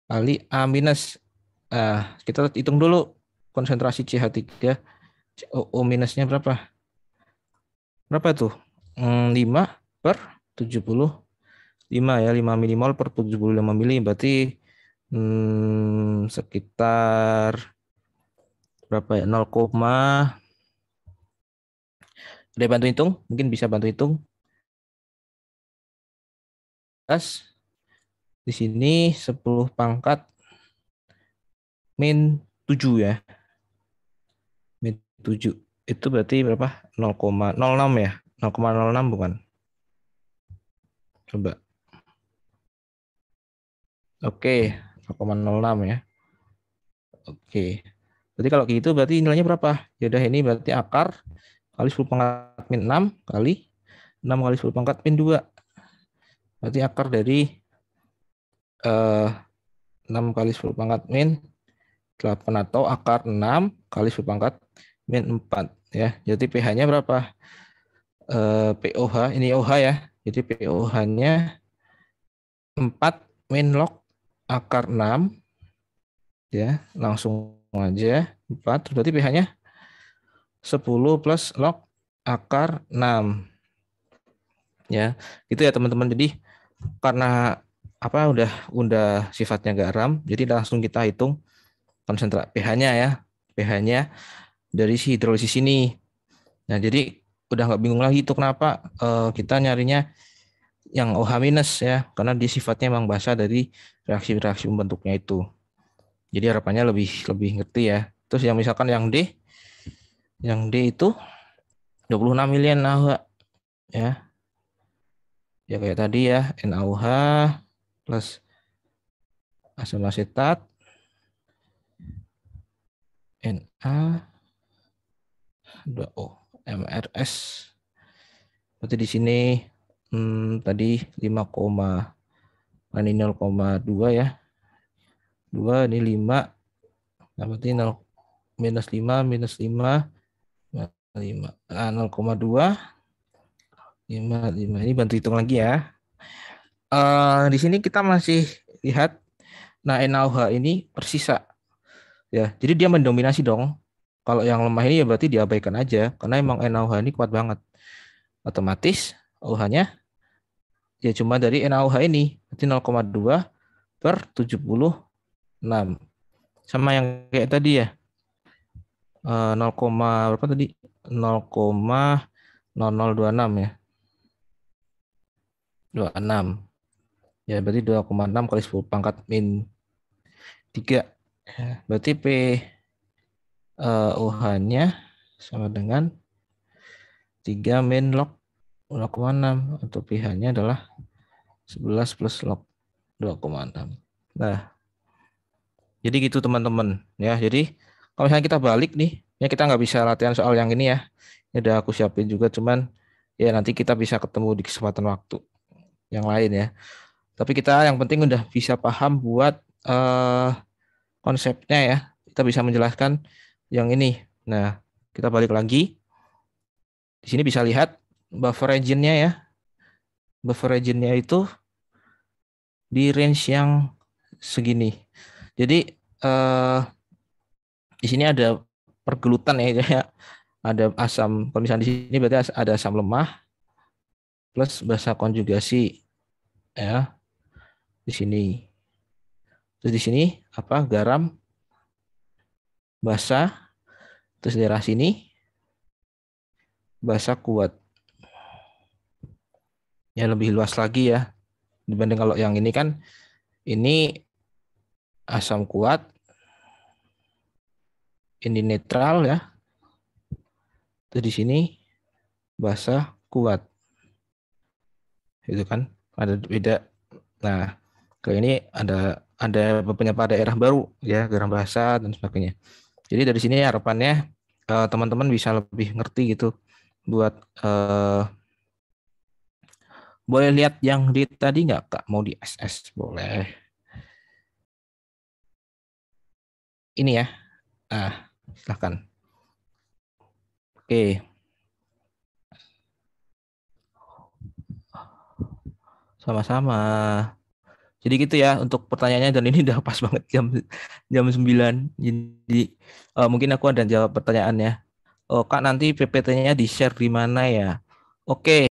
kali A minus. Kita hitung dulu konsentrasi CH3 COO minusnya berapa? Berapa tuh? 5 per 75 ya, 5 milimol per 75 mili berarti sekitar berapa ya? 0, ada bantu hitung? Mungkin bisa bantu hitung. Di sini 10 pangkat min 7 ya. Min 7 itu berarti berapa? 0,06 ya. 0,06 bukan? Coba. Oke, 0,06 ya. Oke. Berarti kalau gitu berarti nilainya berapa? Ya udah, ini berarti akar kali 10 pangkat min 6 kali 6 kali 10 pangkat min 2. Berarti akar dari 6 kali 10 pangkat min 8 atau akar 6 kali 10 pangkat min 4 ya. Jadi pH-nya berapa? POH ini OH ya. Jadi POH-nya 4 min log akar 6 ya, langsung aja 4, berarti pH-nya 10 plus log akar 6 ya. Itu ya teman-teman. Jadi karena apa udah sifatnya garam, jadi langsung kita hitung konsentrasi pH-nya ya. pH-nya dari si hidrolisis ini. Nah, jadi udah nggak bingung lagi itu kenapa kita nyarinya yang OH minus ya, karena dia sifatnya memang basa dari reaksi-reaksi pembentuknya itu. Jadi harapannya lebih ngerti ya. Terus yang misalkan yang D itu 26 milian NaOH ya. Ya kayak tadi ya, NaOH plus asam asetat Na2O MRS. Berarti di sini tadi 5, ini 0,2 ya. 2 ini 5. Nah, berarti 0 minus 5 minus 5 5. 0,2 5 ini bantu hitung lagi ya. Di sini kita masih lihat nah NaOH ini persisa ya. Jadi dia mendominasi dong. Kalau yang lemah ini ya berarti diabaikan aja karena emang NaOH ini kuat banget. Otomatis OH-nya ya cuma dari NaOH ini. Berarti 0,2 per 76. sama yang kayak tadi ya. 0, berapa tadi? 0,0026 ya. 26. Ya, berarti 2,6 kali 10 pangkat min 3. Ya, berarti UH-nya sama dengan 3 min log 0,6 atau pH-nya adalah 11 plus log 2,6. Nah, jadi gitu teman-teman ya. Jadi kalau misalnya kita balik nih, ya kita nggak bisa latihan soal yang ini ya. Ini udah aku siapin juga, cuman ya nanti kita bisa ketemu di kesempatan waktu yang lain ya. Tapi kita yang penting udah bisa paham buat konsepnya ya. Kita bisa menjelaskan yang ini. Nah, kita balik lagi. Di sini bisa lihat buffer region-nya ya. Buffer region-nya itu di range yang segini. Jadi di sini ada pergelutan ya, ya. Ada asam. Kalau misalnya di sini berarti ada asam lemah plus basa konjugasi ya di sini. Terus di sini apa? Garam basa. Terus daerah sini basa kuat. Ya lebih luas lagi ya dibanding kalau yang ini kan ini asam kuat, ini netral ya. Terus di sini basa kuat. Itu kan ada beda. Nah, kalau ini ada beberapa daerah baru ya, garam basa dan sebagainya. Jadi dari sini harapannya teman-teman bisa lebih ngerti gitu buat boleh lihat yang di tadi nggak Kak? Mau di SS boleh. Ini ya. Nah, silahkan. Oke. Sama-sama. Jadi gitu ya untuk pertanyaannya dan ini udah pas banget jam 9. Jadi mungkin aku ada jawab pertanyaannya. Oh, Kak nanti PPT-nya di-share di mana ya? Oke.